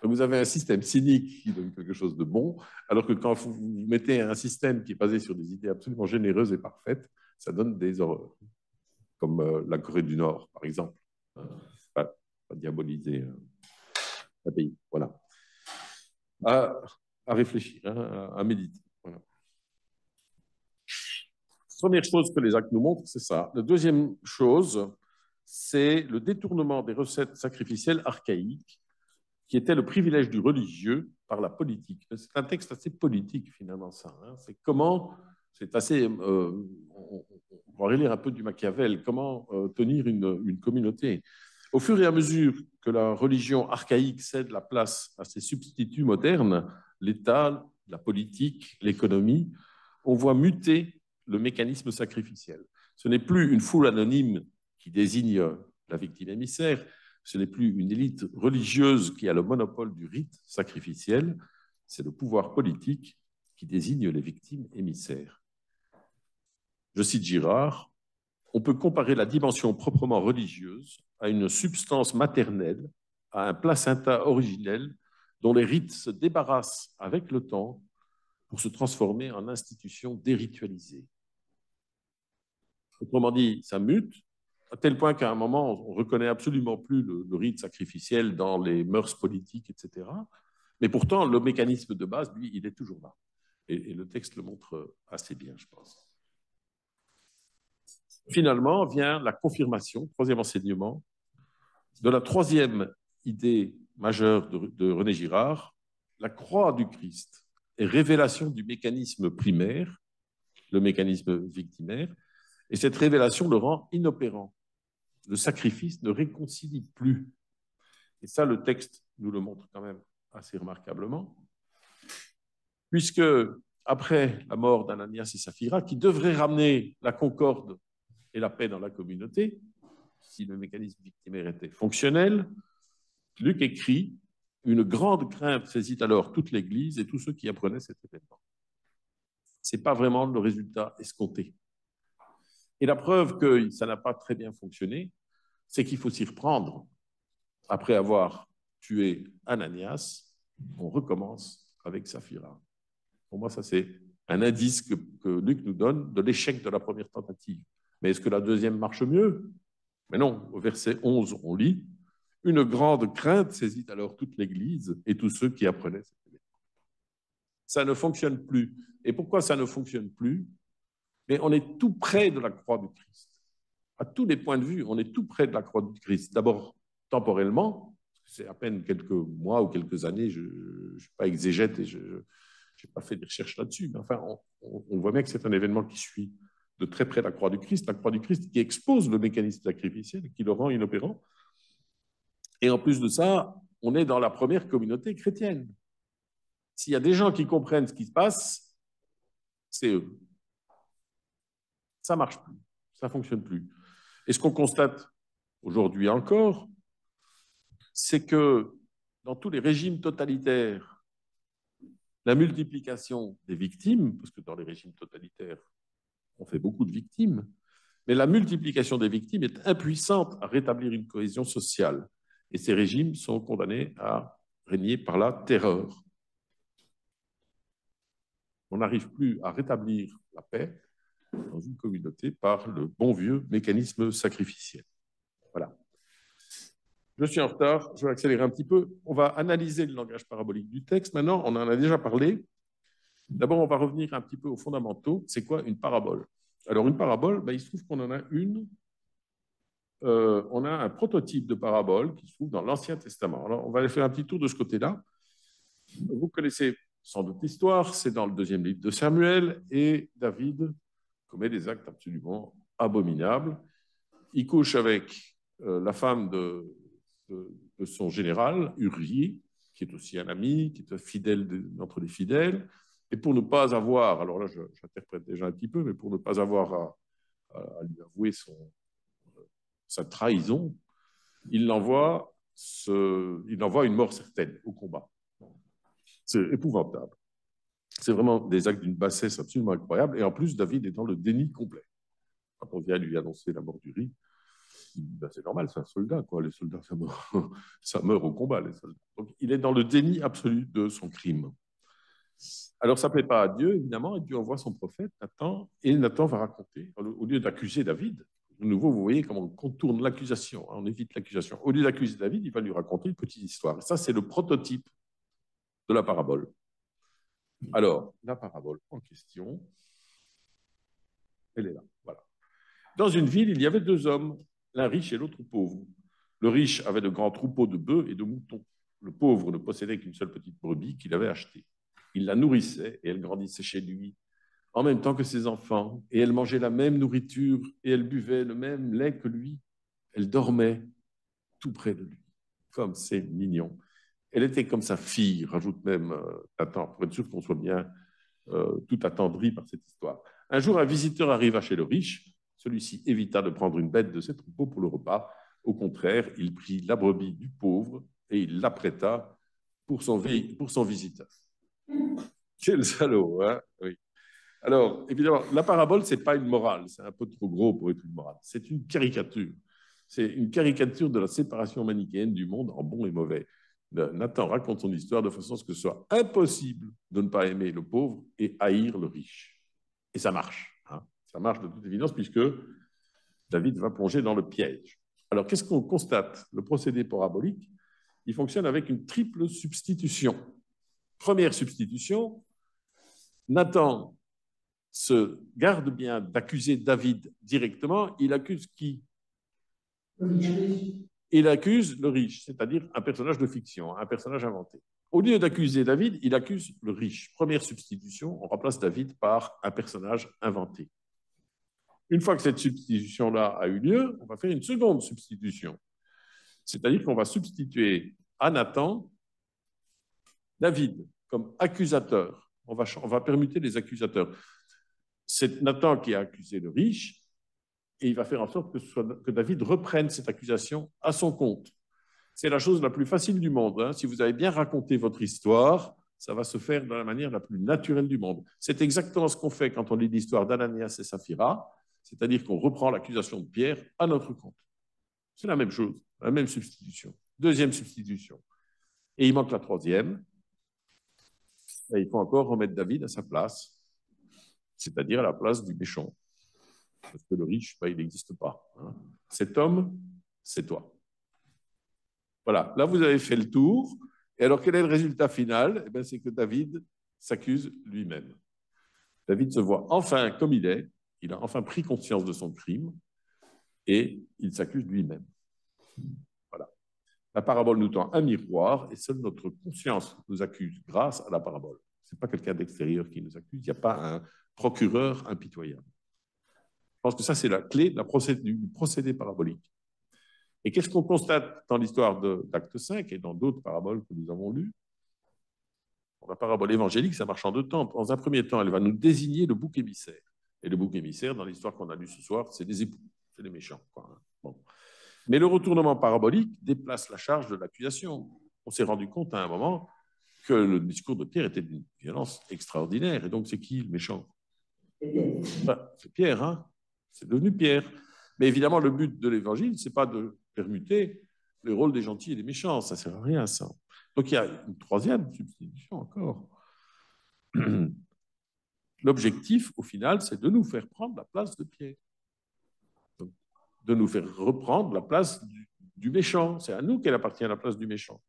Vous avez un système cynique qui donne quelque chose de bon, alors que quand vous mettez un système qui est basé sur des idées absolument généreuses et parfaites, ça donne des horreurs. Comme la Corée du Nord, par exemple. Pas diaboliser un pays. Voilà. À réfléchir, hein, à méditer. Voilà. Première chose que les actes nous montrent, c'est ça. La deuxième chose, c'est le détournement des recettes sacrificielles archaïques qui était le privilège du religieux par la politique. C'est un texte assez politique, finalement, ça. Hein. C'est comment, c'est assez, on va relire un peu du Machiavel, comment tenir une communauté. Au fur et à mesure que la religion archaïque cède la place à ses substituts modernes, l'État, la politique, l'économie, on voit muter le mécanisme sacrificiel. Ce n'est plus une foule anonyme qui désigne la victime émissaire, ce n'est plus une élite religieuse qui a le monopole du rite sacrificiel, c'est le pouvoir politique qui désigne les victimes émissaires. Je cite Girard, on peut comparer la dimension proprement religieuse à une substance maternelle, à un placenta originel dont les rites se débarrassent avec le temps pour se transformer en institution déritualisée. Autrement dit, ça mute, à tel point qu'à un moment, on ne reconnaît absolument plus le rite sacrificiel dans les mœurs politiques, etc. Mais pourtant, le mécanisme de base, lui, il est toujours là. Et le texte le montre assez bien, je pense. Finalement, vient la confirmation, troisième enseignement, de la troisième idée majeure de René Girard, la croix du Christ est révélation du mécanisme primaire, le mécanisme victimaire, et cette révélation le rend inopérant. Le sacrifice ne réconcilie plus. Et ça, le texte nous le montre quand même assez remarquablement, puisque après la mort d'Ananias et Saphira, qui devraient ramener la concorde et la paix dans la communauté, si le mécanisme victimaire était fonctionnel, Luc écrit « Une grande crainte saisit alors toute l'Église et tous ceux qui apprenaient cet événement. » Ce n'est pas vraiment le résultat escompté. Et la preuve que ça n'a pas très bien fonctionné, c'est qu'il faut s'y reprendre. Après avoir tué Ananias, on recommence avec Saphira. Pour moi, ça, c'est un indice que Luc nous donne de l'échec de la première tentative. Mais est-ce que la deuxième marche mieux? Mais non, au verset 11, on lit « Une grande crainte saisit alors toute l'Église et tous ceux qui apprenaient cet événement. » Ça ne fonctionne plus. Et pourquoi ça ne fonctionne plus? Mais on est tout près de la croix du Christ. À tous les points de vue, on est tout près de la croix du Christ. D'abord, temporellement, c'est à peine quelques mois ou quelques années, je ne suis pas exégète et je n'ai pas fait des recherches là-dessus, mais enfin, on voit bien que c'est un événement qui suit de très près la croix du Christ qui expose le mécanisme sacrificiel, qui le rend inopérant. Et en plus de ça, on est dans la première communauté chrétienne. S'il y a des gens qui comprennent ce qui se passe, c'est eux. Ça ne marche plus, ça ne fonctionne plus. Et ce qu'on constate aujourd'hui encore, c'est que dans tous les régimes totalitaires, la multiplication des victimes, parce que dans les régimes totalitaires, on fait beaucoup de victimes, mais la multiplication des victimes est impuissante à rétablir une cohésion sociale. Et ces régimes sont condamnés à régner par la terreur. On n'arrive plus à rétablir la paix dans une communauté par le bon vieux mécanisme sacrificiel. Voilà. Je suis en retard, je vais accélérer un petit peu. On va analyser le langage parabolique du texte. Maintenant, on en a déjà parlé. D'abord, on va revenir un petit peu aux fondamentaux. C'est quoi une parabole? Alors, une parabole, il se trouve qu'on en a une. On a un prototype de parabole qui se trouve dans l'Ancien Testament. Alors, on va aller faire un petit tour de ce côté-là. Vous connaissez sans doute l'histoire, c'est dans le 2e livre de Samuel, et David commet des actes absolument abominables. Il couche avec la femme de son général, Uriah, qui est aussi un ami, qui est un fidèle d'entre les fidèles. Et pour ne pas avoir, alors là j'interprète déjà un petit peu, mais pour ne pas avoir à lui avouer sa trahison, il l'envoie une mort certaine au combat. C'est épouvantable. C'est vraiment des actes d'une bassesse absolument incroyable. Et en plus, David est dans le déni complet. Quand on vient lui annoncer la mort d'Uri, c'est normal, c'est un soldat, quoi. Les soldats, ça meurt au combat, les soldats. Donc, il est dans le déni absolu de son crime. Alors, ça ne plaît pas à Dieu, évidemment, et Dieu envoie son prophète, Nathan, et Nathan va raconter, au lieu d'accuser David, de nouveau, vous voyez comment on contourne l'accusation, on évite l'accusation. Au lieu d'accuser David, il va lui raconter une petite histoire. Et ça, c'est le prototype de la parabole. Alors, la parabole en question, elle est là. Voilà. Dans une ville, il y avait 2 hommes, l'un riche et l'autre pauvre. Le riche avait de grands troupeaux de bœufs et de moutons. Le pauvre ne possédait qu'une seule petite brebis qu'il avait achetée. Il la nourrissait et elle grandissait chez lui en même temps que ses enfants. Et elle mangeait la même nourriture et elle buvait le même lait que lui. Elle dormait tout près de lui. Comme c'est mignon. Elle était comme sa fille, rajoute même Nathan, pour être sûr qu'on soit bien tout attendri par cette histoire. Un jour, un visiteur arriva chez le riche. Celui-ci évita de prendre une bête de ses troupeaux pour le repas. Au contraire, il prit la brebis du pauvre et il l'apprêta pour son visiteur. Quel salaud, hein? Oui. Alors, évidemment, la parabole, ce n'est pas une morale. C'est un peu trop gros pour être une morale. C'est une caricature. C'est une caricature de la séparation manichéenne du monde en bon et mauvais. Nathan raconte son histoire de façon à ce que ce soit impossible de ne pas aimer le pauvre et haïr le riche. Et ça marche. Hein. Ça marche de toute évidence puisque David va plonger dans le piège. Alors, qu'est-ce qu'on constate? Le procédé parabolique, il fonctionne avec une triple substitution. Première substitution, Nathan se garde bien d'accuser David directement. Il accuse qui? Il accuse le riche, c'est-à-dire un personnage de fiction, un personnage inventé. Au lieu d'accuser David, il accuse le riche. Première substitution, on remplace David par un personnage inventé. Une fois que cette substitution-là a eu lieu, on va faire une seconde substitution. C'est-à-dire qu'on va substituer à Nathan David comme accusateur. On va permuter les accusateurs. C'est Nathan qui a accusé le riche et il va faire en sorte que David reprenne cette accusation à son compte. C'est la chose la plus facile du monde. Hein. Si vous avez bien raconté votre histoire, ça va se faire de la manière la plus naturelle du monde. C'est exactement ce qu'on fait quand on lit l'histoire d'Ananias et Saphira, c'est-à-dire qu'on reprend l'accusation de Pierre à notre compte. C'est la même chose, la même substitution. Deuxième substitution. Et il manque la troisième. Et il faut encore remettre David à sa place, c'est-à-dire à la place du méchant. Parce que le riche, il n'existe pas. Hein. Cet homme, c'est toi. Voilà, là vous avez fait le tour. Et alors quel est le résultat final? Eh bien, c'est que David s'accuse lui-même. David se voit enfin comme il est, il a enfin pris conscience de son crime et il s'accuse lui-même. Voilà. La parabole nous tend un miroir et seule notre conscience nous accuse grâce à la parabole. Ce n'est pas quelqu'un d'extérieur qui nous accuse, il n'y a pas un procureur impitoyable. Je pense que ça, c'est la clé du procédé parabolique. Et qu'est-ce qu'on constate dans l'histoire d'Acte 5 et dans d'autres paraboles que nous avons lues? La parabole évangélique, ça marche en deux temps. Dans un premier temps, elle va nous désigner le bouc émissaire. Et le bouc émissaire, dans l'histoire qu'on a lue ce soir, c'est les époux, c'est les méchants. Bon. Mais le retournement parabolique déplace la charge de l'accusation. On s'est rendu compte à un moment que le discours de Pierre était d'une violence extraordinaire. Et donc, c'est qui le méchant? C'est Pierre, hein? C'est devenu Pierre. Mais évidemment, le but de l'évangile, ce n'est pas de permuter le rôle des gentils et des méchants. Ça ne sert à rien, ça. Donc, il y a une troisième substitution encore. L'objectif, au final, c'est de nous faire prendre la place de Pierre. Donc, de nous faire reprendre la place du méchant. C'est à nous qu'elle appartient, la place du méchant.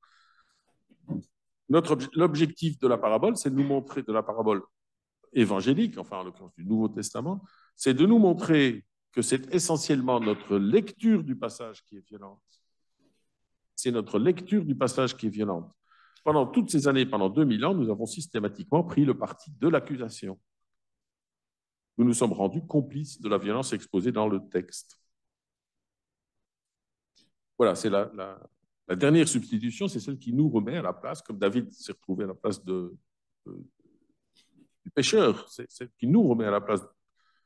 L'objectif de la parabole, c'est de nous montrer, de la parabole évangélique, enfin en l'occurrence du Nouveau Testament, c'est de nous montrer que c'est essentiellement notre lecture du passage qui est violente. C'est notre lecture du passage qui est violente. Pendant toutes ces années, pendant 2000 ans, nous avons systématiquement pris le parti de l'accusation. Nous nous sommes rendus complices de la violence exposée dans le texte. Voilà, c'est la dernière substitution, c'est celle qui nous remet à la place, comme David s'est retrouvé à la place du pécheur, c'est celle qui nous remet à la place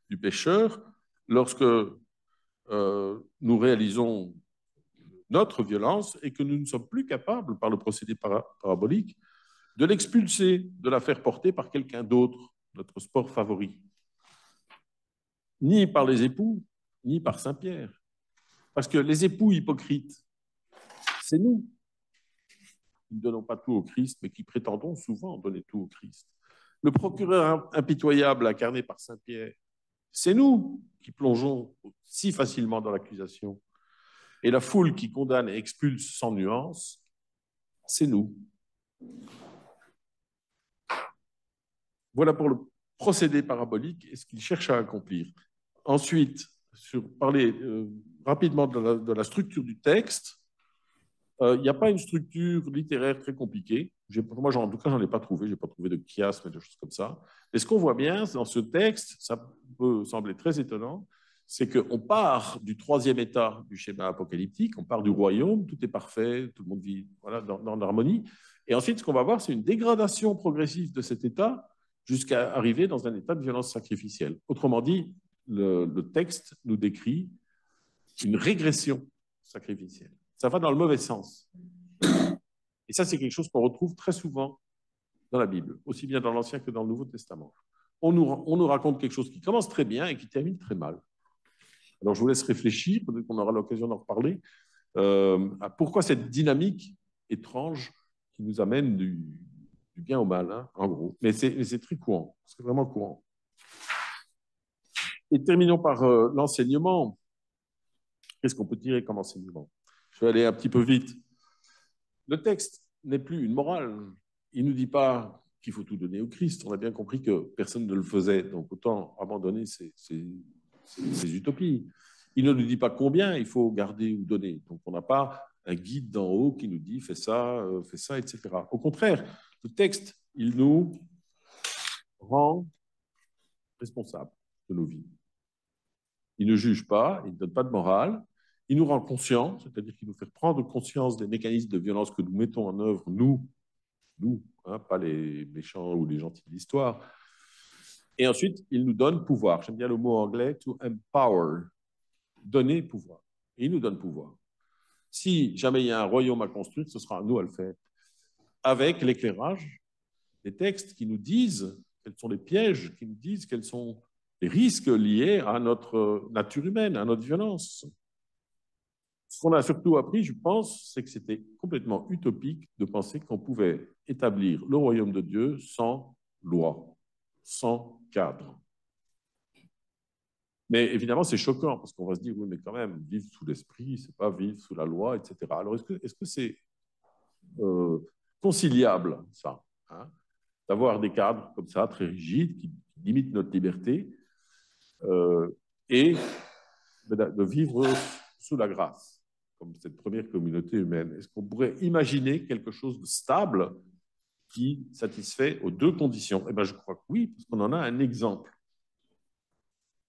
du pécheur lorsque nous réalisons notre violence et que nous ne sommes plus capables, par le procédé parabolique, de l'expulser, de la faire porter par quelqu'un d'autre, notre sport favori. Ni par les époux, ni par Saint-Pierre. Parce que les époux hypocrites, c'est nous qui ne donnons pas tout au Christ, mais qui prétendons souvent donner tout au Christ. Le procureur impitoyable incarné par Saint-Pierre, c'est nous qui plongeons si facilement dans l'accusation. Et la foule qui condamne et expulse sans nuance, c'est nous. Voilà pour le procédé parabolique et ce qu'il cherche à accomplir. Ensuite, parler rapidement de la structure du texte, il n'y a pas une structure littéraire très compliquée. Moi, en tout cas, je n'en ai pas trouvé. Je n'ai pas trouvé de chiasme et de choses comme ça. Mais ce qu'on voit bien dans ce texte, ça peut sembler très étonnant, c'est qu'on part du troisième état du schéma apocalyptique, on part du royaume, tout est parfait, tout le monde vit voilà, dans l'harmonie. Et ensuite, ce qu'on va voir, c'est une dégradation progressive de cet état jusqu'à arriver dans un état de violence sacrificielle. Autrement dit, le texte nous décrit une régression sacrificielle. Ça va dans le mauvais sens. Et ça, c'est quelque chose qu'on retrouve très souvent dans la Bible, aussi bien dans l'Ancien que dans le Nouveau Testament. On nous raconte quelque chose qui commence très bien et qui termine très mal. Alors, je vous laisse réfléchir, peut-être qu'on aura l'occasion d'en reparler, à pourquoi cette dynamique étrange qui nous amène du bien au mal, hein, en gros. Mais c'est très courant, c'est vraiment courant. Et terminons par l'enseignement. Qu'est-ce qu'on peut tirer comme enseignement? Je vais aller un petit peu vite. Le texte n'est plus une morale. Il ne nous dit pas qu'il faut tout donner au Christ. On a bien compris que personne ne le faisait, donc autant abandonner ces utopies. Il ne nous dit pas combien il faut garder ou donner. Donc on n'a pas un guide d'en haut qui nous dit fais ça, etc. Au contraire, le texte, il nous rend responsables de nos vies. Il ne juge pas, il ne donne pas de morale, il nous rend conscients, c'est-à-dire qu'il nous fait prendre conscience des mécanismes de violence que nous mettons en œuvre, nous, hein, pas les méchants ou les gentils de l'histoire. Et ensuite, il nous donne pouvoir. J'aime bien le mot anglais, to empower, donner pouvoir. Et il nous donne pouvoir. Si jamais il y a un royaume à construire, ce sera à nous à le faire, avec l'éclairage des textes qui nous disent quels sont les pièges, qui nous disent quels sont les risques liés à notre nature humaine, à notre violence. Ce qu'on a surtout appris, je pense, c'est que c'était complètement utopique de penser qu'on pouvait établir le royaume de Dieu sans loi, sans cadre. Mais évidemment, c'est choquant parce qu'on va se dire, oui, mais quand même, vivre sous l'esprit, c'est pas vivre sous la loi, etc. Alors, est-ce que c'est conciliable, ça, hein, d'avoir des cadres comme ça, très rigides, qui limitent notre liberté, et de vivre sous la grâce, comme cette première communauté humaine? Est-ce qu'on pourrait imaginer quelque chose de stable qui satisfait aux deux conditions? Eh bien, je crois que oui, parce qu'on en a un exemple.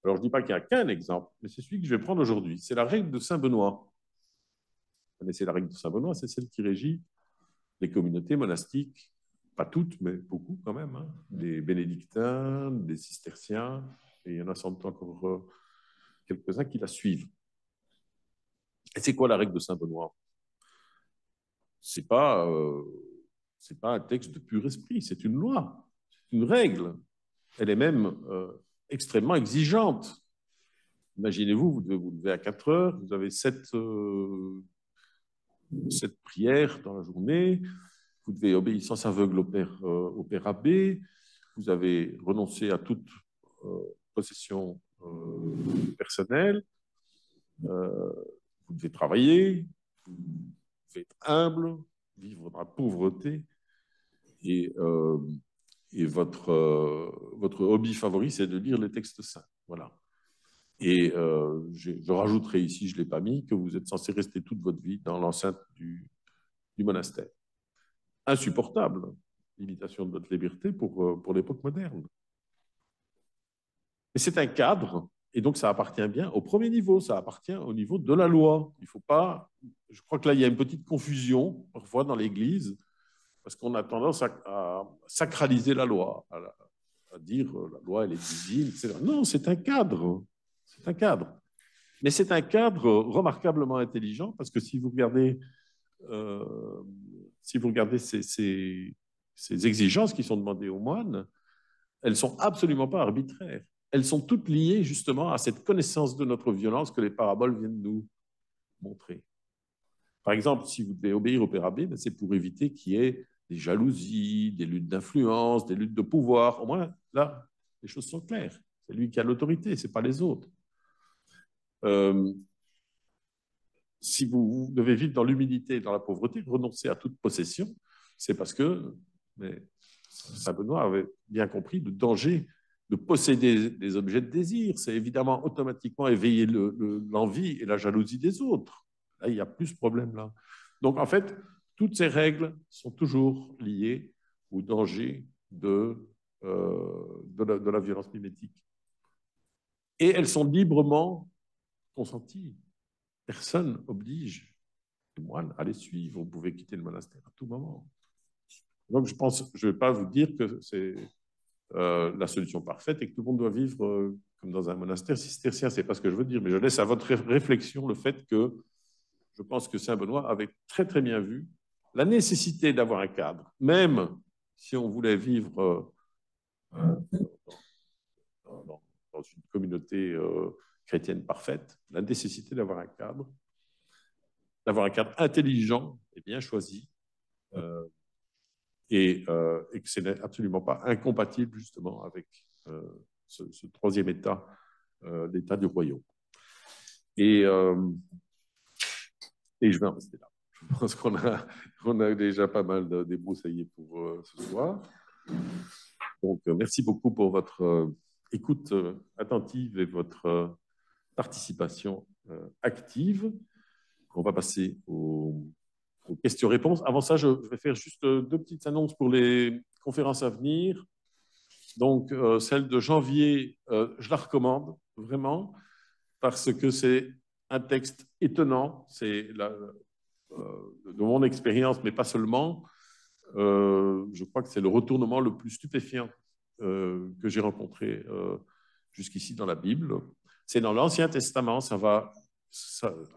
Alors, je ne dis pas qu'il n'y a qu'un exemple, mais c'est celui que je vais prendre aujourd'hui. C'est la règle de Saint-Benoît. Vous connaissez la règle de Saint-Benoît, c'est celle qui régit les communautés monastiques, pas toutes, mais beaucoup quand même, hein, des bénédictins, des cisterciens, et il y en a sans doute encore quelques-uns qui la suivent. Et c'est quoi la règle de Saint-Benoît? C'est pas un texte de pur esprit, c'est une loi, c'est une règle. Elle est même extrêmement exigeante. Imaginez-vous, vous devez vous lever à 4 heures, vous avez 7 prières dans la journée, vous devez obéissance aveugle au père abbé, vous avez renoncé à toute possession personnelle, vous devez travailler, vous devez être humble, vivre dans la pauvreté, et votre hobby favori, c'est de lire les textes saints. Voilà. Et je rajouterai ici, je ne l'ai pas mis, que vous êtes censé rester toute votre vie dans l'enceinte du monastère. Insupportable, limitation de notre liberté pour l'époque moderne. Mais c'est un cadre, et donc ça appartient bien au premier niveau, ça appartient au niveau de la loi. Il faut pas. Je crois que là, il y a une petite confusion, parfois, dans l'Église, parce qu'on a tendance à sacraliser la loi, à dire la loi, elle est divine, etc. Non, c'est un cadre. C'est un cadre. Mais c'est un cadre remarquablement intelligent, parce que si vous regardez ces exigences qui sont demandées aux moines, elles ne sont absolument pas arbitraires. Elles sont toutes liées justement à cette connaissance de notre violence que les paraboles viennent nous montrer. Par exemple, si vous devez obéir au père abbé, c'est pour éviter qu'il y ait des jalousies, des luttes d'influence, des luttes de pouvoir. Au moins, là, les choses sont claires. C'est lui qui a l'autorité, ce n'est pas les autres. Si vous devez vivre dans l'humilité et dans la pauvreté, renoncer à toute possession, c'est parce que Saint Benoît avait bien compris le danger de posséder des objets de désir. C'est évidemment automatiquement éveiller l'envie et la jalousie des autres. Là, il n'y a plus ce problème-là. Donc, en fait, toutes ces règles sont toujours liées au danger de la violence mimétique. Et elles sont librement consenties. Personne n'oblige les moines à les suivre. Vous pouvez quitter le monastère à tout moment. Donc, je ne vais pas vous dire que c'est la solution parfaite et que tout le monde doit vivre comme dans un monastère cistercien. Ce n'est pas ce que je veux dire, mais je laisse à votre réflexion le fait que je pense que Saint Benoît avait très, très bien vu la nécessité d'avoir un cadre, même si on voulait vivre dans une communauté chrétienne parfaite, la nécessité d'avoir un cadre intelligent et bien choisi, et que ce n'est absolument pas incompatible justement avec ce troisième état, l'état du royaume. Et je vais en rester là. Je pense qu'on a déjà pas mal débroussaillé pour ce soir. Donc, merci beaucoup pour votre écoute attentive et votre participation active. On va passer aux questions-réponses. Avant ça, je vais faire juste deux petites annonces pour les conférences à venir. Donc, celle de janvier, je la recommande vraiment parce que c'est un texte étonnant. C'est de mon expérience, mais pas seulement. Je crois que c'est le retournement le plus stupéfiant que j'ai rencontré jusqu'ici dans la Bible. C'est dans l'Ancien Testament.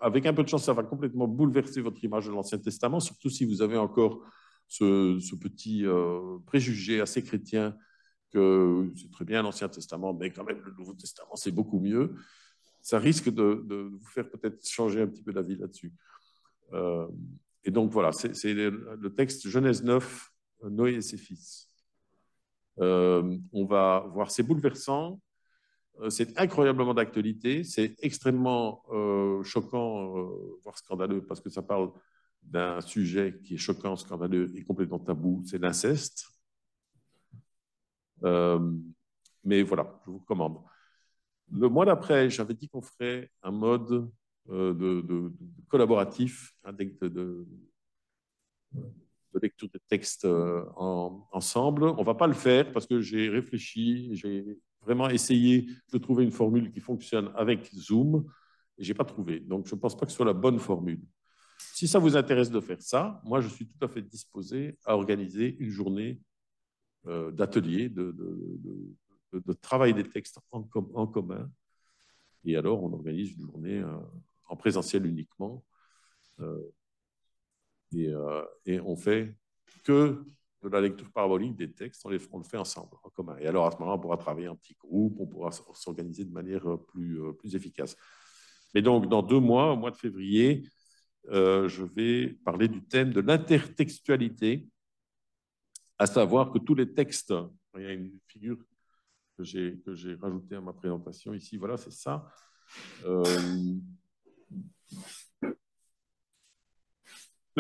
Avec un peu de chance, ça va complètement bouleverser votre image de l'Ancien Testament, surtout si vous avez encore ce petit préjugé assez chrétien que c'est très bien l'Ancien Testament, mais quand même le Nouveau Testament, c'est beaucoup mieux. Ça risque de vous faire peut-être changer un petit peu d'avis là-dessus. Et donc voilà, c'est le texte Genèse 9, Noé et ses fils. On va voir, c'est bouleversant, c'est incroyablement d'actualité, c'est extrêmement choquant, voire scandaleux, parce que ça parle d'un sujet qui est choquant, scandaleux et complètement tabou, c'est l'inceste. Mais voilà, je vous recommande. Le mois d'après, j'avais dit qu'on ferait un mode de collaboratif, de lecture de textes ensemble. On ne va pas le faire parce que j'ai réfléchi, j'ai vraiment essayé de trouver une formule qui fonctionne avec Zoom et je n'ai pas trouvé. Donc, je ne pense pas que ce soit la bonne formule. Si ça vous intéresse de faire ça, moi, je suis tout à fait disposé à organiser une journée d'atelier, de travail des textes en commun. Et alors, on organise une journée en présentiel uniquement. Et on fait que de la lecture parabolique des textes, on le fait ensemble, en commun. Et alors, à ce moment-là, on pourra travailler en petits groupes, on pourra s'organiser de manière plus efficace. Mais donc, dans 2 mois, au mois de février, je vais parler du thème de l'intertextualité, à savoir que tous les textes, il y a une figure que j'ai rajoutée à ma présentation ici, voilà, c'est ça. Ce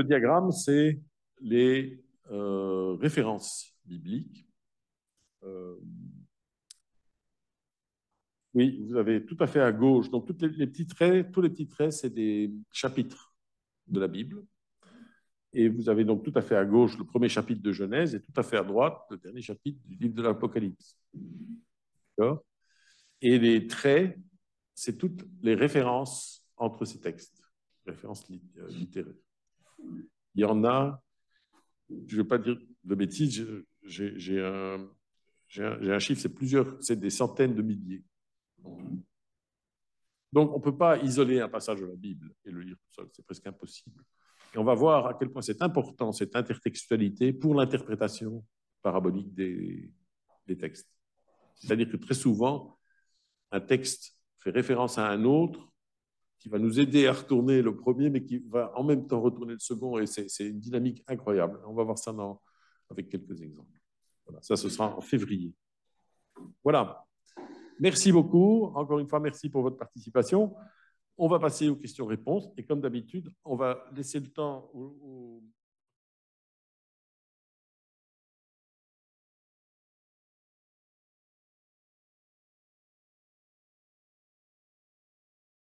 diagramme, c'est les références bibliques. Oui, vous avez tout à fait à gauche. Donc, tous les petits traits, c'est des chapitres de la Bible. Et vous avez donc tout à fait à gauche le premier chapitre de Genèse et tout à fait à droite le dernier chapitre du livre de l'Apocalypse. D'accord ? Et les traits, c'est toutes les références entre ces textes, références littéraires. Il y en a, je ne vais pas dire de bêtises, j'ai un chiffre, c'est des centaines de milliers. Donc, on ne peut pas isoler un passage de la Bible et le lire tout seul, c'est presque impossible. Et on va voir à quel point c'est important, cette intertextualité, pour l'interprétation parabolique des textes. C'est-à-dire que très souvent, un texte fait référence à un autre qui va nous aider à retourner le premier, mais qui va en même temps retourner le second, et c'est une dynamique incroyable. On va voir ça avec quelques exemples. Voilà, ça, ce sera en février. Voilà. Merci beaucoup. Encore une fois, merci pour votre participation. On va passer aux questions-réponses. Et comme d'habitude, on va laisser le temps aux